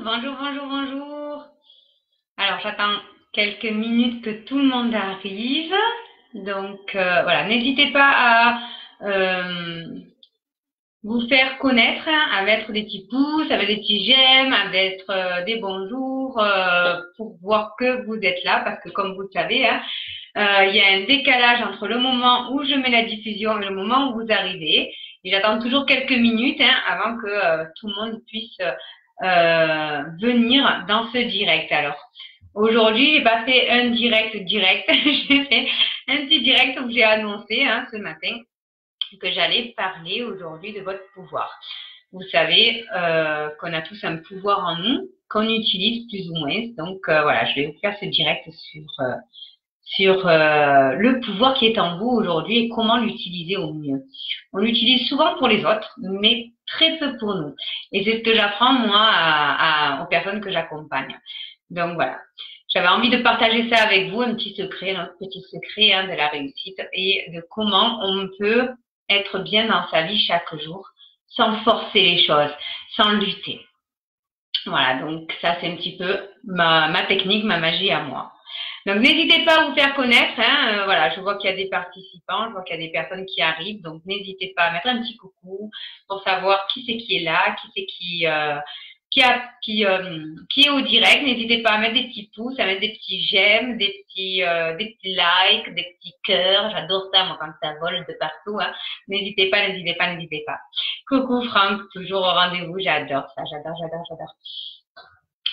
bonjour, bonjour, bonjour. Alors, j'attends quelques minutes que tout le monde arrive. Donc, voilà, n'hésitez pas à vous faire connaître, hein, à mettre des petits pouces, avec des petits j'aime, à mettre des bonjours pour voir que vous êtes là, parce que comme vous le savez, hein, il y a un décalage entre le moment où je mets la diffusion et le moment où vous arrivez. Et j'attends toujours quelques minutes hein, avant que tout le monde puisse venir dans ce direct. Alors, aujourd'hui, j'ai pas fait un direct. J'ai fait un petit direct où j'ai annoncé hein, ce matin que j'allais parler aujourd'hui de votre pouvoir. Vous savez qu'on a tous un pouvoir en nous, qu'on utilise plus ou moins. Donc, voilà, je vais vous faire ce direct sur le pouvoir qui est en vous aujourd'hui et comment l'utiliser au mieux. On l'utilise souvent pour les autres, mais très peu pour nous. Et c'est ce que j'apprends, moi, aux personnes que j'accompagne. Donc, voilà. J'avais envie de partager ça avec vous, un petit secret, notre petit secret hein, de la réussite et de comment on peut être bien dans sa vie chaque jour sans forcer les choses, sans lutter. Voilà, donc ça, c'est un petit peu ma technique, ma magie à moi. Donc, n'hésitez pas à vous faire connaître. Hein. Voilà, je vois qu'il y a des participants, je vois qu'il y a des personnes qui arrivent. Donc, n'hésitez pas à mettre un petit coucou pour savoir qui c'est qui est là, qui c'est qui est au direct. N'hésitez pas à mettre des petits pouces, à mettre des petits j'aime, des petits likes, des petits cœurs. J'adore ça, moi, quand ça vole de partout. Hein. N'hésitez pas, n'hésitez pas, n'hésitez pas. Coucou Franck, toujours au rendez-vous. J'adore ça, j'adore.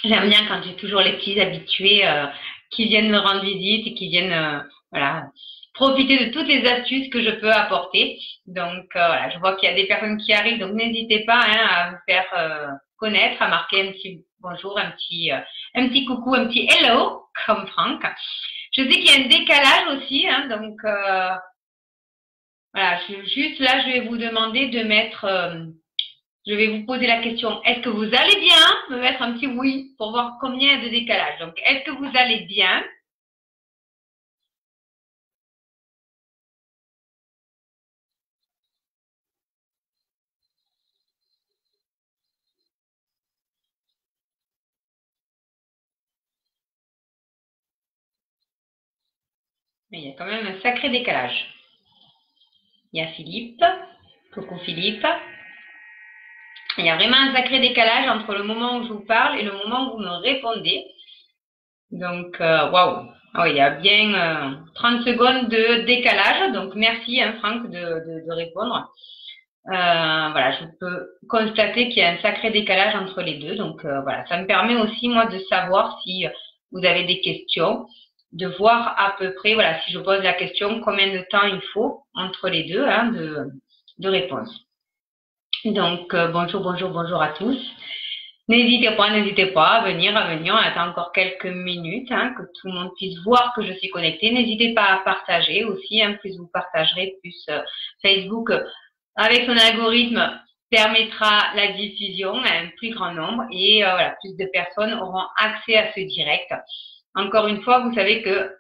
J'aime bien quand j'ai toujours les petits habitués qui viennent me rendre visite et qui viennent voilà, profiter de toutes les astuces que je peux apporter. Donc voilà, je vois qu'il y a des personnes qui arrivent, donc n'hésitez pas hein, à vous faire connaître, à marquer un petit bonjour, un petit coucou, un petit hello, comme Franck. Je sais qu'il y a un décalage aussi, hein, donc voilà, juste là, je vais vous demander de mettre... je vais vous poser la question, est-ce que vous allez bien? Me mettre un petit oui pour voir combien il y a de décalage. Donc, est-ce que vous allez bien? Mais il y a quand même un sacré décalage. Il y a Philippe. Coucou Philippe. Il y a vraiment un sacré décalage entre le moment où je vous parle et le moment où vous me répondez. Donc, waouh. Ah oui, il y a bien 30 secondes de décalage. Donc, merci hein, Franck de répondre. Voilà, je peux constater qu'il y a un sacré décalage entre les deux. Donc, voilà, ça me permet aussi, moi, de savoir si vous avez des questions, de voir à peu près, voilà, si je pose la question, combien de temps il faut entre les deux hein, de réponse. Donc, bonjour à tous. N'hésitez pas à venir. On attend encore quelques minutes, hein, que tout le monde puisse voir que je suis connectée. N'hésitez pas à partager aussi, hein, plus vous partagerez, plus Facebook, avec son algorithme, permettra la diffusion à un plus grand nombre et voilà, plus de personnes auront accès à ce direct. Encore une fois, vous savez que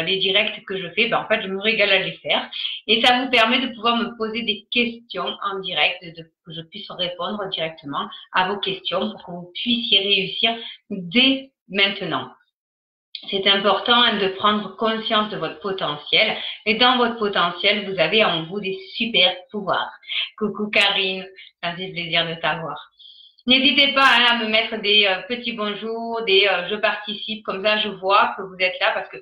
les directs que je fais, ben, en fait, je me régale à les faire. Et ça vous permet de pouvoir me poser des questions en direct, que je puisse répondre directement à vos questions pour que vous puissiez réussir dès maintenant. C'est important hein, de prendre conscience de votre potentiel. Et dans votre potentiel, vous avez en vous des super pouvoirs. Coucou Karine, ça me fait plaisir de t'avoir. N'hésitez pas hein, à me mettre des petits bonjours, des je participe, comme ça je vois que vous êtes là parce que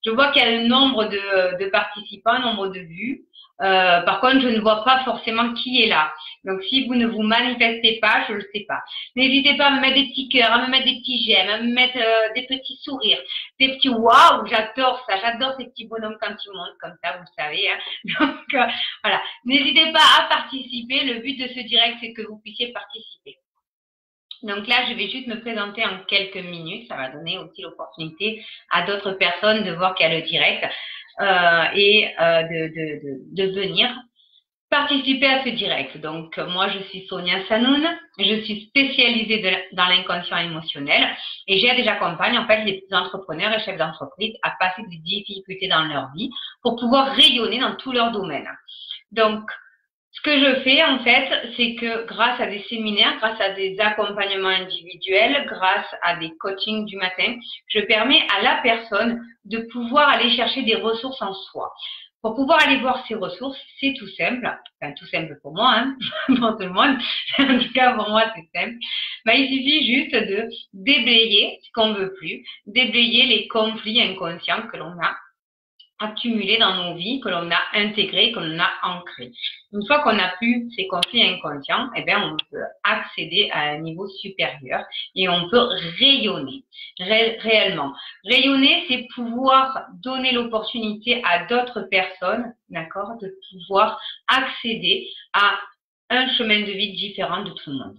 je vois qu'il y a un nombre de participants, un nombre de vues. Par contre, je ne vois pas forcément qui est là. Donc, si vous ne vous manifestez pas, je ne le sais pas. N'hésitez pas à me mettre des petits cœurs, à me mettre des petits j'aime, à me mettre des petits sourires, des petits waouh, j'adore ça, j'adore ces petits bonhommes quand ils montent comme ça, vous le savez. Hein. Donc, voilà. N'hésitez pas à participer. Le but de ce direct, c'est que vous puissiez participer. Donc là, je vais juste me présenter en quelques minutes. Ça va donner aussi l'opportunité à d'autres personnes de voir qu'il y a le direct et de venir participer à ce direct. Donc, moi, je suis Sonia Sanoun. Je suis spécialisée dans l'inconscient émotionnel et j'aide et j'accompagne en fait les entrepreneurs et chefs d'entreprise à passer des difficultés dans leur vie pour pouvoir rayonner dans tous leurs domaines. Donc, Ce que je fais en fait, c'est que grâce à des séminaires, grâce à des accompagnements individuels, grâce à des coachings du matin, je permets à la personne de pouvoir aller chercher des ressources en soi. Pour pouvoir aller voir ces ressources, c'est tout simple, enfin tout simple pour moi, hein, pour tout le monde, en tout cas pour moi c'est simple. Ben, il suffit juste de déblayer ce qu'on veut plus, déblayer les conflits inconscients que l'on a accumulés dans nos vies, que l'on a intégrés, que l'on a ancrés. Une fois qu'on n'a plus ces conflits inconscients, eh bien, on peut accéder à un niveau supérieur et on peut rayonner réellement. Rayonner, c'est pouvoir donner l'opportunité à d'autres personnes, d'accord, de pouvoir accéder à un chemin de vie différent de tout le monde.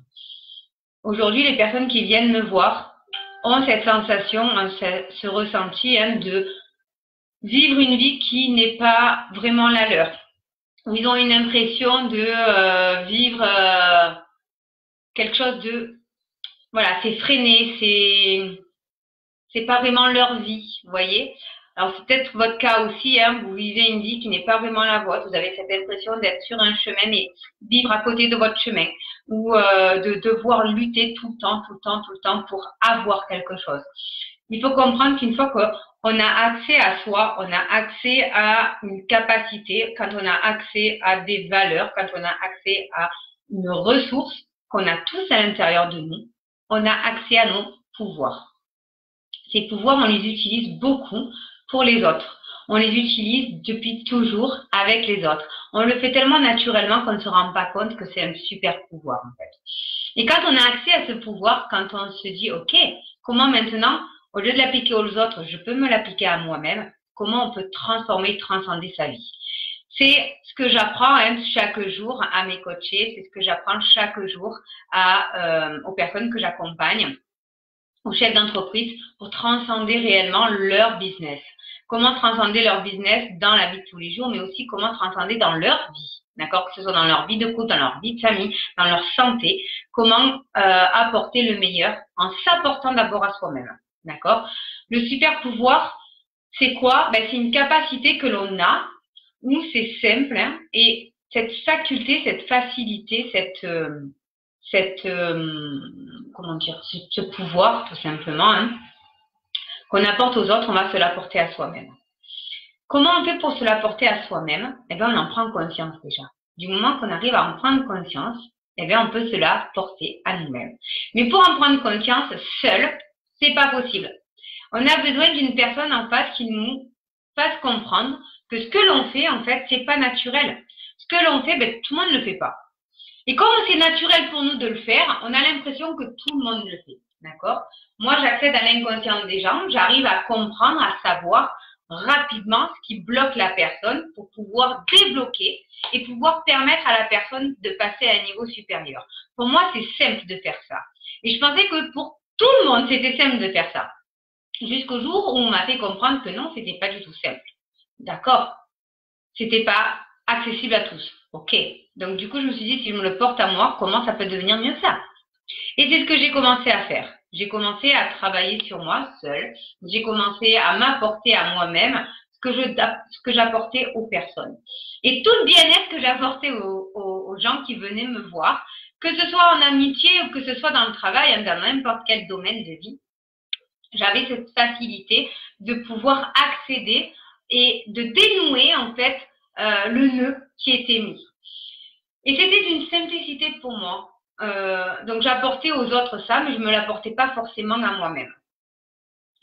Aujourd'hui, les personnes qui viennent me voir ont cette sensation, ce ressenti de vivre une vie qui n'est pas vraiment la leur. Ils ont une impression de vivre quelque chose de, voilà, c'est freiné, c'est pas vraiment leur vie, vous voyez. Alors c'est peut-être votre cas aussi, hein, vous vivez une vie qui n'est pas vraiment la vôtre, vous avez cette impression d'être sur un chemin et vivre à côté de votre chemin, ou de devoir lutter tout le temps pour avoir quelque chose. Il faut comprendre qu'une fois qu'on a accès à soi, on a accès à une capacité, quand on a accès à des valeurs, quand on a accès à une ressource qu'on a tous à l'intérieur de nous, on a accès à nos pouvoirs. Ces pouvoirs, on les utilise beaucoup pour les autres. On les utilise depuis toujours avec les autres. On le fait tellement naturellement qu'on ne se rend pas compte que c'est un super pouvoir en fait. Et quand on a accès à ce pouvoir, quand on se dit, ok, comment maintenant, au lieu de l'appliquer aux autres, je peux me l'appliquer à moi-même, comment on peut transformer, transcender sa vie. C'est ce que j'apprends chaque jour à mes coachés, c'est ce que j'apprends chaque jour aux personnes que j'accompagne, aux chefs d'entreprise, pour transcender réellement leur business. Comment transcender leur business dans la vie de tous les jours, mais aussi comment transcender dans leur vie, d'accord, que ce soit dans leur vie de couple, dans leur vie de famille, dans leur santé, comment apporter le meilleur en s'apportant d'abord à soi-même, d'accord. Le super pouvoir, c'est quoi? Ben, c'est une capacité que l'on a, où c'est simple, et cette faculté, cette facilité, comment dire, ce pouvoir tout simplement, qu'on apporte aux autres, on va se l'apporter à soi-même. Comment on fait pour se l'apporter à soi-même? Eh bien, on en prend conscience déjà. Du moment qu'on arrive à en prendre conscience, eh bien, on peut se l'apporter à nous-mêmes. Mais pour en prendre conscience seul, c'est pas possible. On a besoin d'une personne en face qui nous fasse comprendre que ce que l'on fait, en fait, c'est pas naturel. Ce que l'on fait, ben, tout le monde ne le fait pas. Et comme c'est naturel pour nous de le faire, on a l'impression que tout le monde le fait. D'accord? Moi, j'accède à l'inconscient des gens, j'arrive à comprendre, à savoir rapidement ce qui bloque la personne pour pouvoir débloquer et pouvoir permettre à la personne de passer à un niveau supérieur. Pour moi, c'est simple de faire ça. Et je pensais que pour tout le monde, c'était simple de faire ça. Jusqu'au jour où on m'a fait comprendre que non, c'était pas du tout simple. D'accord? C'était pas accessible à tous. Ok. Donc, du coup, je me suis dit, si je me le porte à moi, comment ça peut devenir mieux que ça? Et c'est ce que j'ai commencé à faire. J'ai commencé à travailler sur moi seule. J'ai commencé à m'apporter à moi-même ce que j'apportais aux personnes. Et tout le bien-être que j'apportais aux gens qui venaient me voir, que ce soit en amitié ou que ce soit dans le travail, dans n'importe quel domaine de vie, j'avais cette facilité de pouvoir accéder et de dénouer en fait le nœud qui était mis. Et c'était d'une simplicité pour moi. Donc j'apportais aux autres ça, mais je ne me l'apportais pas forcément à moi-même.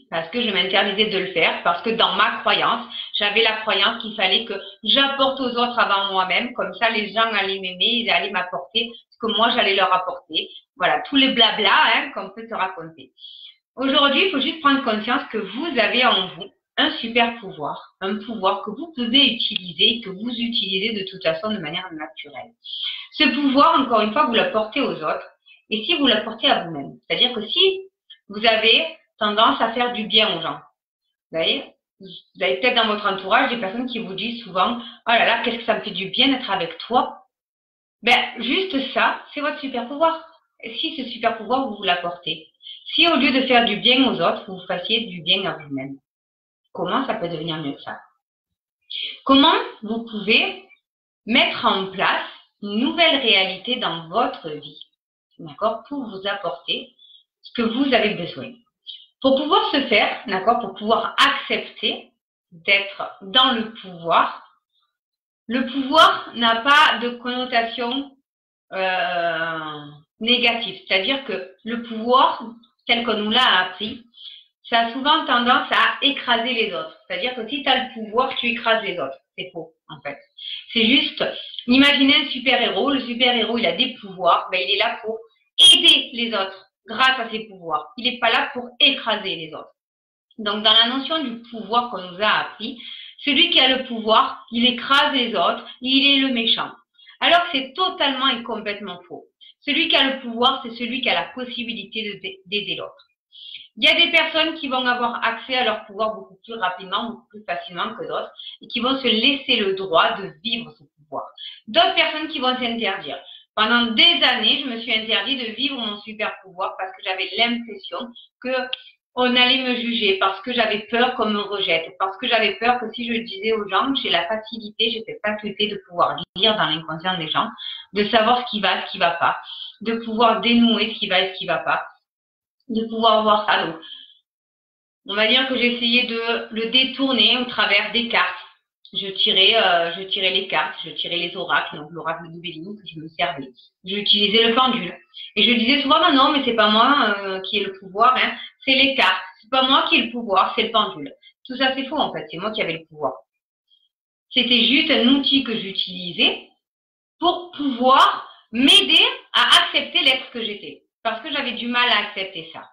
Parce que je m'interdisais de le faire, parce que dans ma croyance, j'avais la croyance qu'il fallait que j'apporte aux autres avant moi-même, comme ça les gens allaient m'aimer, ils allaient m'apporter ce que moi j'allais leur apporter. Voilà, tous les blabla qu'on peut te raconter. Aujourd'hui, il faut juste prendre conscience que vous avez en vous un super pouvoir, un pouvoir que vous pouvez utiliser, que vous utilisez de toute façon de manière naturelle. Ce pouvoir, encore une fois, vous l'apportez aux autres et si vous l'apportez à vous-même. C'est-à-dire que si vous avez tendance à faire du bien aux gens, vous voyez, vous avez peut-être dans votre entourage des personnes qui vous disent souvent « Oh là là, qu'est-ce que ça me fait du bien d'être avec toi ?» Ben, juste ça, c'est votre super pouvoir. Et si ce super pouvoir, vous l'apportez, si au lieu de faire du bien aux autres, vous fassiez du bien à vous-même, comment ça peut devenir mieux que ça? Comment vous pouvez mettre en place une nouvelle réalité dans votre vie, d'accord, pour vous apporter ce que vous avez besoin. Pour pouvoir se faire, d'accord, pour pouvoir accepter d'être dans le pouvoir n'a pas de connotation négative. C'est-à-dire que le pouvoir, tel qu'on nous l'a appris, ça a souvent tendance à écraser les autres. C'est-à-dire que si tu as le pouvoir, tu écrases les autres. C'est faux, en fait. C'est juste, imaginez un super-héros. Le super-héros, il a des pouvoirs. Ben, il est là pour aider les autres grâce à ses pouvoirs. Il n'est pas là pour écraser les autres. Donc, dans la notion du pouvoir qu'on nous a appris, celui qui a le pouvoir, il écrase les autres, il est le méchant. Alors que c'est totalement et complètement faux. Celui qui a le pouvoir, c'est celui qui a la possibilité d'aider l'autre. Il y a des personnes qui vont avoir accès à leur pouvoir beaucoup plus rapidement, beaucoup plus facilement que d'autres, et qui vont se laisser le droit de vivre ce pouvoir. D'autres personnes qui vont s'interdire. Pendant des années, je me suis interdit de vivre mon super pouvoir parce que j'avais l'impression qu'on allait me juger, parce que j'avais peur qu'on me rejette, parce que j'avais peur que si je disais aux gens, j'ai la facilité, j'ai cette faculté de pouvoir lire dans l'inconscient des gens, de savoir ce qui va pas, de pouvoir dénouer ce qui va et ce qui va pas, de pouvoir voir ça. Donc, on va dire que j'essayais de le détourner au travers des cartes. Je tirais les cartes, je tirais les oracles, donc l'oracle de Béline que je me servais. J'utilisais le pendule. Et je disais souvent, non, mais c'est pas moi qui ai le pouvoir, hein, c'est les cartes. C'est pas moi qui ai le pouvoir, c'est le pendule. Tout ça, c'est faux, en fait. C'est moi qui avais le pouvoir. C'était juste un outil que j'utilisais pour pouvoir m'aider à accepter l'être que j'étais. Parce que j'avais du mal à accepter ça.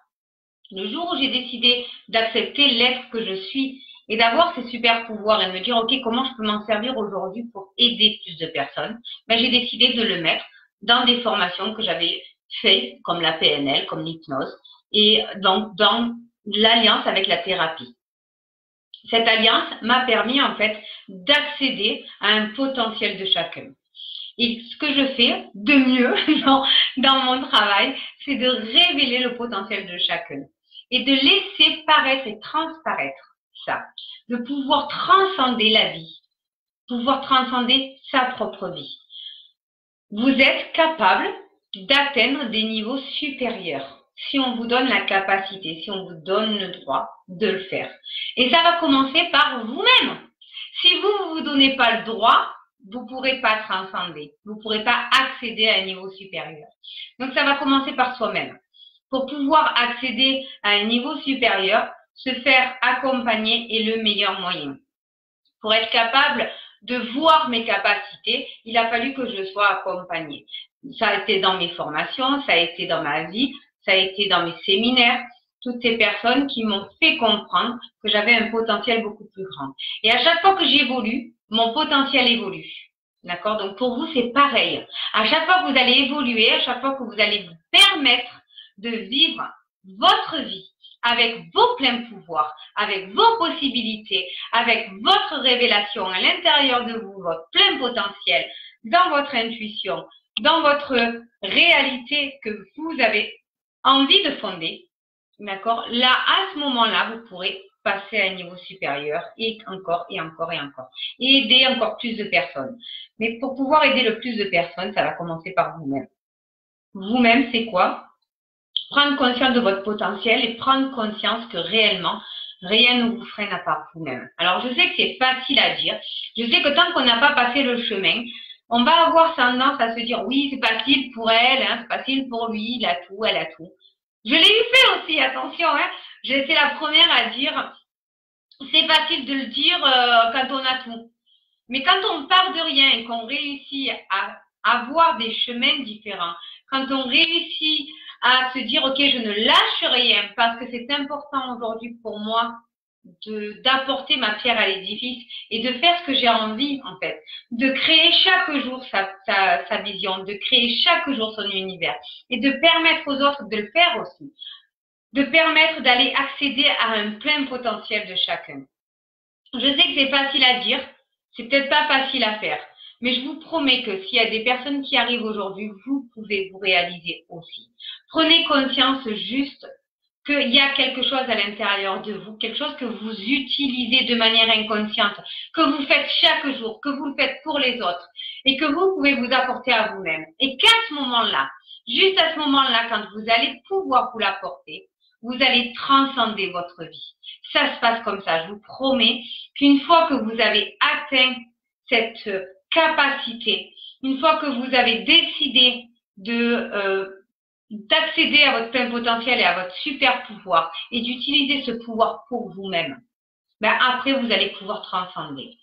Le jour où j'ai décidé d'accepter l'être que je suis et d'avoir ces super pouvoirs et de me dire, OK, comment je peux m'en servir aujourd'hui pour aider plus de personnes, ben, j'ai décidé de le mettre dans des formations que j'avais faites, comme la PNL, comme l'hypnose, et donc dans l'alliance avec la thérapie. Cette alliance m'a permis en fait d'accéder à un potentiel de chacun. Et ce que je fais de mieux dans mon travail, c'est de révéler le potentiel de chacun et de laisser paraître et transparaître ça, de pouvoir transcender la vie, pouvoir transcender sa propre vie. Vous êtes capable d'atteindre des niveaux supérieurs si on vous donne la capacité, si on vous donne le droit de le faire. Et ça va commencer par vous-même. Si vous ne vous donnez pas le droit, vous ne pourrez pas transcender, vous ne pourrez pas accéder à un niveau supérieur. Donc, ça va commencer par soi-même. Pour pouvoir accéder à un niveau supérieur, se faire accompagner est le meilleur moyen. Pour être capable de voir mes capacités, il a fallu que je sois accompagnée. Ça a été dans mes formations, ça a été dans ma vie, ça a été dans mes séminaires, toutes ces personnes qui m'ont fait comprendre que j'avais un potentiel beaucoup plus grand. Et à chaque fois que j'évolue, mon potentiel évolue. D'accord? Donc pour vous, c'est pareil. À chaque fois que vous allez évoluer, à chaque fois que vous allez vous permettre de vivre votre vie avec vos pleins pouvoirs, avec vos possibilités, avec votre révélation à l'intérieur de vous, votre plein potentiel, dans votre intuition, dans votre réalité que vous avez envie de fonder, d'accord? Là, à ce moment-là, vous pourrez passer à un niveau supérieur et encore et encore et encore. Et aider encore plus de personnes. Mais pour pouvoir aider le plus de personnes, ça va commencer par vous-même. Vous-même, c'est quoi? Prendre conscience de votre potentiel et prendre conscience que réellement, rien ne vous freine à part vous-même. Alors, je sais que c'est facile à dire. Je sais que tant qu'on n'a pas passé le chemin, on va avoir tendance à se dire, oui, c'est facile pour elle, hein, c'est facile pour lui, il a tout, elle a tout. Je l'ai eu fait aussi, attention, hein. J'ai été la première à dire, c'est facile de le dire quand on a tout. Mais quand on part de rien et qu'on réussit à avoir des chemins différents, quand on réussit à se dire, OK, je ne lâche rien parce que c'est important aujourd'hui pour moi d'apporter ma pierre à l'édifice et de faire ce que j'ai envie, en fait, de créer chaque jour sa vision, de créer chaque jour son univers et de permettre aux autres de le faire aussi, de permettre d'aller accéder à un plein potentiel de chacun. Je sais que c'est facile à dire, c'est peut-être pas facile à faire, mais je vous promets que s'il y a des personnes qui arrivent aujourd'hui, vous pouvez vous réaliser aussi. Prenez conscience juste qu'il y a quelque chose à l'intérieur de vous, quelque chose que vous utilisez de manière inconsciente, que vous faites chaque jour, que vous le faites pour les autres et que vous pouvez vous apporter à vous-même. Et qu'à ce moment-là, juste à ce moment-là, quand vous allez pouvoir vous l'apporter, vous allez transcender votre vie. Ça se passe comme ça. Je vous promets qu'une fois que vous avez atteint cette capacité, une fois que vous avez décidé d'accéder à votre plein potentiel et à votre super pouvoir et d'utiliser ce pouvoir pour vous-même, ben après, vous allez pouvoir transcender.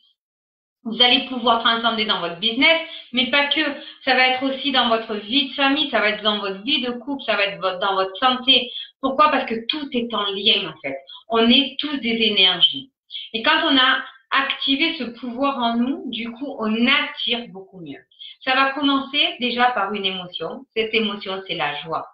Vous allez pouvoir transcender dans votre business, mais pas que. Ça va être aussi dans votre vie de famille, ça va être dans votre vie de couple, ça va être dans votre santé. Pourquoi? Parce que tout est en lien, en fait. On est tous des énergies. Et quand on a activé ce pouvoir en nous, du coup, on attire beaucoup mieux. Ça va commencer déjà par une émotion. Cette émotion, c'est la joie.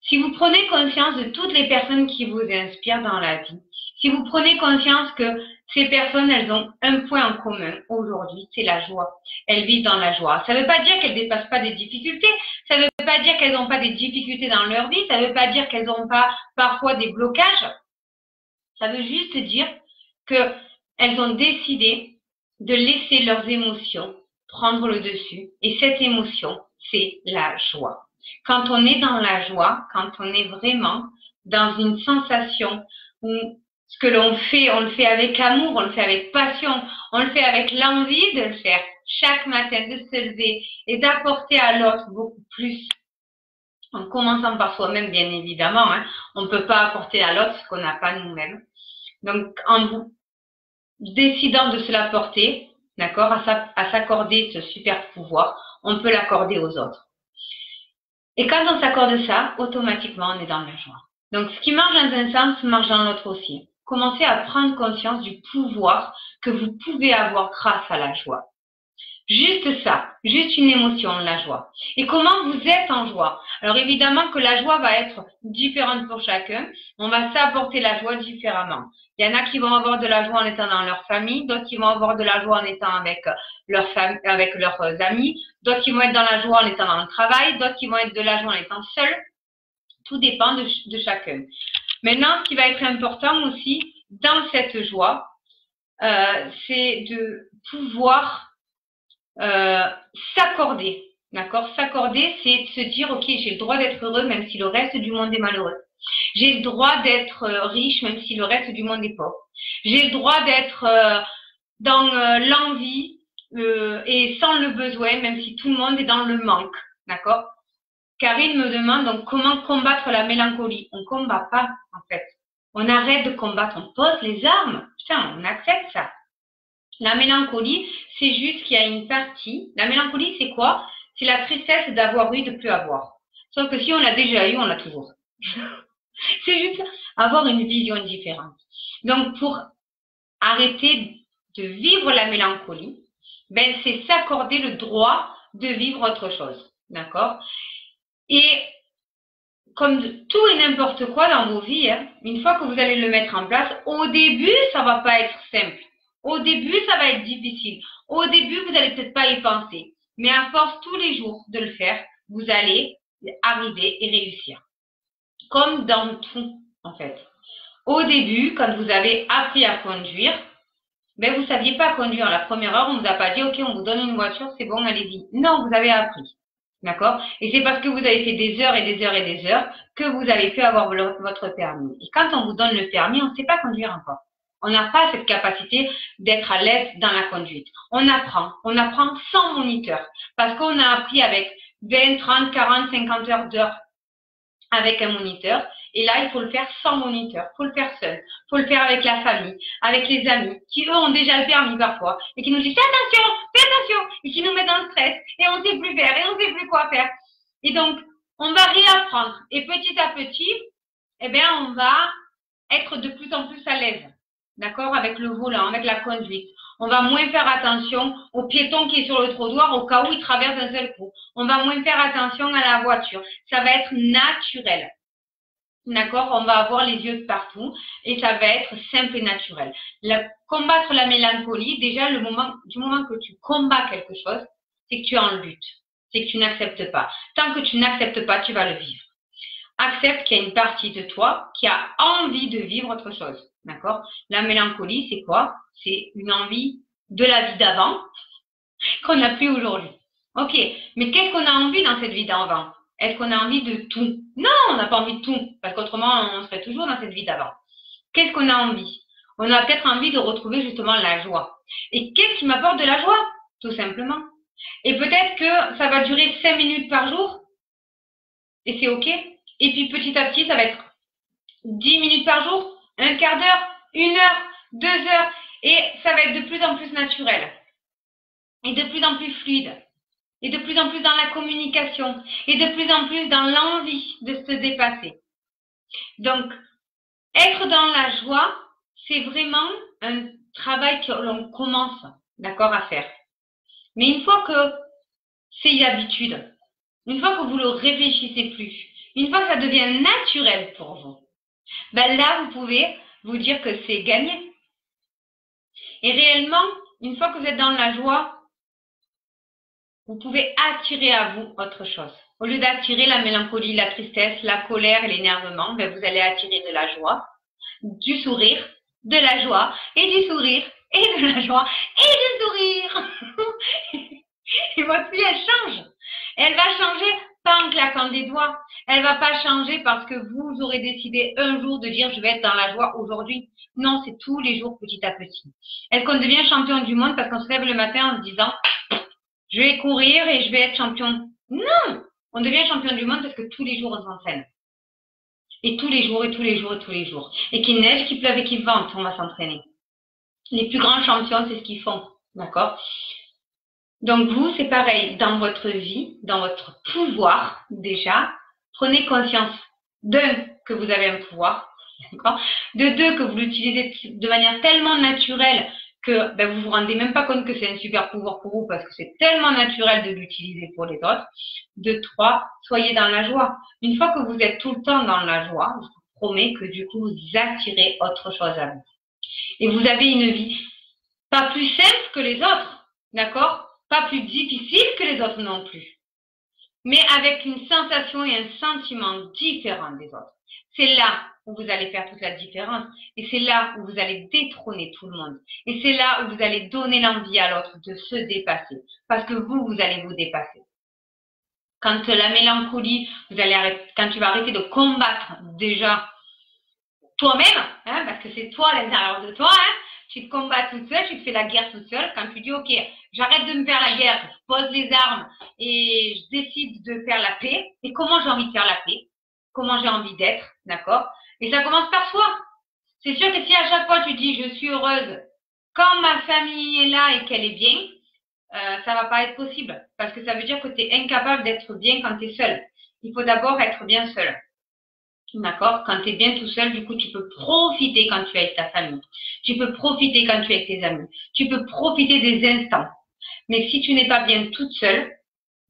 Si vous prenez conscience de toutes les personnes qui vous inspirent dans la vie, si vous prenez conscience que ces personnes, elles ont un point en commun aujourd'hui, c'est la joie. Elles vivent dans la joie. Ça ne veut pas dire qu'elles ne dépassent pas des difficultés. Ça ne veut pas dire qu'elles n'ont pas des difficultés dans leur vie. Ça ne veut pas dire qu'elles n'ont pas parfois des blocages. Ça veut juste dire qu'elles ont décidé de laisser leurs émotions prendre le dessus. Et cette émotion, c'est la joie. Quand on est dans la joie, quand on est vraiment dans une sensation où ce que l'on fait, on le fait avec amour, on le fait avec passion, on le fait avec l'envie de le faire chaque matin, de se lever et d'apporter à l'autre beaucoup plus. En commençant par soi-même, bien évidemment, hein. On ne peut pas apporter à l'autre ce qu'on n'a pas nous-mêmes. Donc, en vous décidant de se l'apporter, d'accord, à s'accorder ce super pouvoir, on peut l'accorder aux autres. Et quand on s'accorde ça, automatiquement, on est dans la joie. Donc, ce qui marche dans un sens, marche dans l'autre aussi. Commencez à prendre conscience du pouvoir que vous pouvez avoir grâce à la joie. Juste ça, juste une émotion, la joie. Et comment vous êtes en joie? Alors évidemment que la joie va être différente pour chacun. On va s'apporter la joie différemment. Il y en a qui vont avoir de la joie en étant dans leur famille, d'autres qui vont avoir de la joie en étant avec leur famille, avec leurs amis, d'autres qui vont être dans la joie en étant dans le travail, d'autres qui vont être de la joie en étant seuls. Tout dépend de chacun. Maintenant, ce qui va être important aussi dans cette joie, c'est de pouvoir s'accorder, d'accord? S'accorder, c'est de se dire, ok, j'ai le droit d'être heureux même si le reste du monde est malheureux. J'ai le droit d'être riche même si le reste du monde est pauvre. J'ai le droit d'être dans l'envie et sans le besoin même si tout le monde est dans le manque, d'accord? Karine me demande donc comment combattre la mélancolie. On ne combat pas en fait. On arrête de combattre, on pose les armes. Putain, on accepte ça. La mélancolie, c'est juste qu'il y a une partie. La mélancolie, c'est quoi? C'est la tristesse d'avoir eu, de plus avoir. Sauf que si on l'a déjà eu, on l'a toujours. C'est juste avoir une vision différente. Donc, pour arrêter de vivre la mélancolie, ben, c'est s'accorder le droit de vivre autre chose. D'accord? Et comme tout et n'importe quoi dans vos vies, hein, une fois que vous allez le mettre en place, au début, ça va pas être simple. Au début, ça va être difficile. Au début, vous n'allez peut-être pas y penser. Mais à force tous les jours de le faire, vous allez arriver et réussir. Comme dans tout, en fait. Au début, quand vous avez appris à conduire, ben vous ne saviez pas conduire. La première heure, on ne vous a pas dit, ok, on vous donne une voiture, c'est bon, allez-y. Non, vous avez appris. D'accord? Et c'est parce que vous avez fait des heures et des heures et des heures que vous avez pu avoir votre permis. Et quand on vous donne le permis, on ne sait pas conduire encore. On n'a pas cette capacité d'être à l'aise dans la conduite. On apprend sans moniteur. Parce qu'on a appris avec 20, 30, 40, 50 heures d'heures avec un moniteur. Et là, il faut le faire sans moniteur. Il faut le faire seul. Il faut le faire avec la famille, avec les amis, qui eux ont déjà le permis parfois. Et qui nous disent, fais attention, et qui nous mettent dans le stress. Et on ne sait plus faire, et on ne sait plus quoi faire. Et donc, on va réapprendre. Et petit à petit, eh bien, on va être de plus en plus à l'aise. D'accord? Avec le volant, avec la conduite. On va moins faire attention au piéton qui est sur le trottoir au cas où il traverse d'un seul coup. On va moins faire attention à la voiture. Ça va être naturel. D'accord? On va avoir les yeux de partout et ça va être simple et naturel. Combattre la mélancolie, déjà, du moment que tu combats quelque chose, c'est que tu es en lutte. C'est que tu n'acceptes pas. Tant que tu n'acceptes pas, tu vas le vivre. accepte qu'il y a une partie de toi qui a envie de vivre autre chose. D'accord? La mélancolie, c'est quoi? C'est une envie de la vie d'avant qu'on n'a plus aujourd'hui. Ok, mais qu'est-ce qu'on a envie dans cette vie d'avant? Est-ce qu'on a envie de tout? Non, on n'a pas envie de tout, parce qu'autrement, on serait toujours dans cette vie d'avant. Qu'est-ce qu'on a envie? On a peut-être envie de retrouver justement la joie. Et qu'est-ce qui m'apporte de la joie? Tout simplement. Et peut-être que ça va durer 5 minutes par jour, et c'est ok. Et puis petit à petit, ça va être 10 minutes par jour, un quart d'heure, 1 heure, 2 heures, et ça va être de plus en plus naturel, et de plus en plus fluide, et de plus en plus dans la communication, et de plus en plus dans l'envie de se dépasser. Donc, être dans la joie, c'est vraiment un travail que l'on commence, d'accord, à faire. Mais une fois que c'est une habitude, une fois que vous le réfléchissez plus, une fois que ça devient naturel pour vous, ben là, vous pouvez vous dire que c'est gagné. Et réellement, une fois que vous êtes dans la joie, vous pouvez attirer à vous autre chose. Au lieu d'attirer la mélancolie, la tristesse, la colère et l'énervement, ben vous allez attirer de la joie, du sourire, de la joie et du sourire et de la joie et du sourire. Et votre vie, elle change. Elle va changer pas en claquant des doigts. Elle va pas changer parce que vous aurez décidé un jour de dire je vais être dans la joie aujourd'hui. Non, c'est tous les jours petit à petit. Est-ce qu'on devient champion du monde parce qu'on se lève le matin en se disant je vais courir et je vais être champion? Non, on devient champion du monde parce que tous les jours on s'entraîne. Et tous les jours, et tous les jours, et tous les jours. Et qu'il neige, qu'il pleuve et qu'il vente, on va s'entraîner. Les plus grands champions, c'est ce qu'ils font. D'accord? Donc vous, c'est pareil. Dans votre vie, dans votre pouvoir, déjà, prenez conscience d'un, que vous avez un pouvoir. D'accord? De deux, que vous l'utilisez de manière tellement naturelle que ben, vous vous rendez même pas compte que c'est un super pouvoir pour vous parce que c'est tellement naturel de l'utiliser pour les autres. De trois, soyez dans la joie. Une fois que vous êtes tout le temps dans la joie, je vous promets que du coup, vous attirez autre chose à vous. Et vous avez une vie pas plus simple que les autres, d'accord? Pas plus difficile que les autres non plus. Mais avec une sensation et un sentiment différent des autres. C'est là où vous allez faire toute la différence. Et c'est là où vous allez détrôner tout le monde. Et c'est là où vous allez donner l'envie à l'autre de se dépasser. Parce que vous allez vous dépasser. Quand la mélancolie, quand tu vas arrêter de combattre déjà toi-même, hein, parce que c'est toi à l'intérieur de toi, hein, tu te combats toute seule, tu te fais la guerre toute seule. Quand tu dis, ok, j'arrête de me faire la guerre, je pose les armes et je décide de faire la paix. Et comment j'ai envie de faire la paix? Comment j'ai envie d'être, d'accord? Et ça commence par soi. C'est sûr que si à chaque fois tu dis, je suis heureuse quand ma famille est là et qu'elle est bien, ça va pas être possible. Parce que ça veut dire que tu es incapable d'être bien quand tu es seul. Il faut d'abord être bien seul. D'accord? Quand tu es bien tout seul, du coup, tu peux profiter quand tu es avec ta famille. Tu peux profiter quand tu es avec tes amis. Tu peux profiter des instants. Mais si tu n'es pas bien toute seule,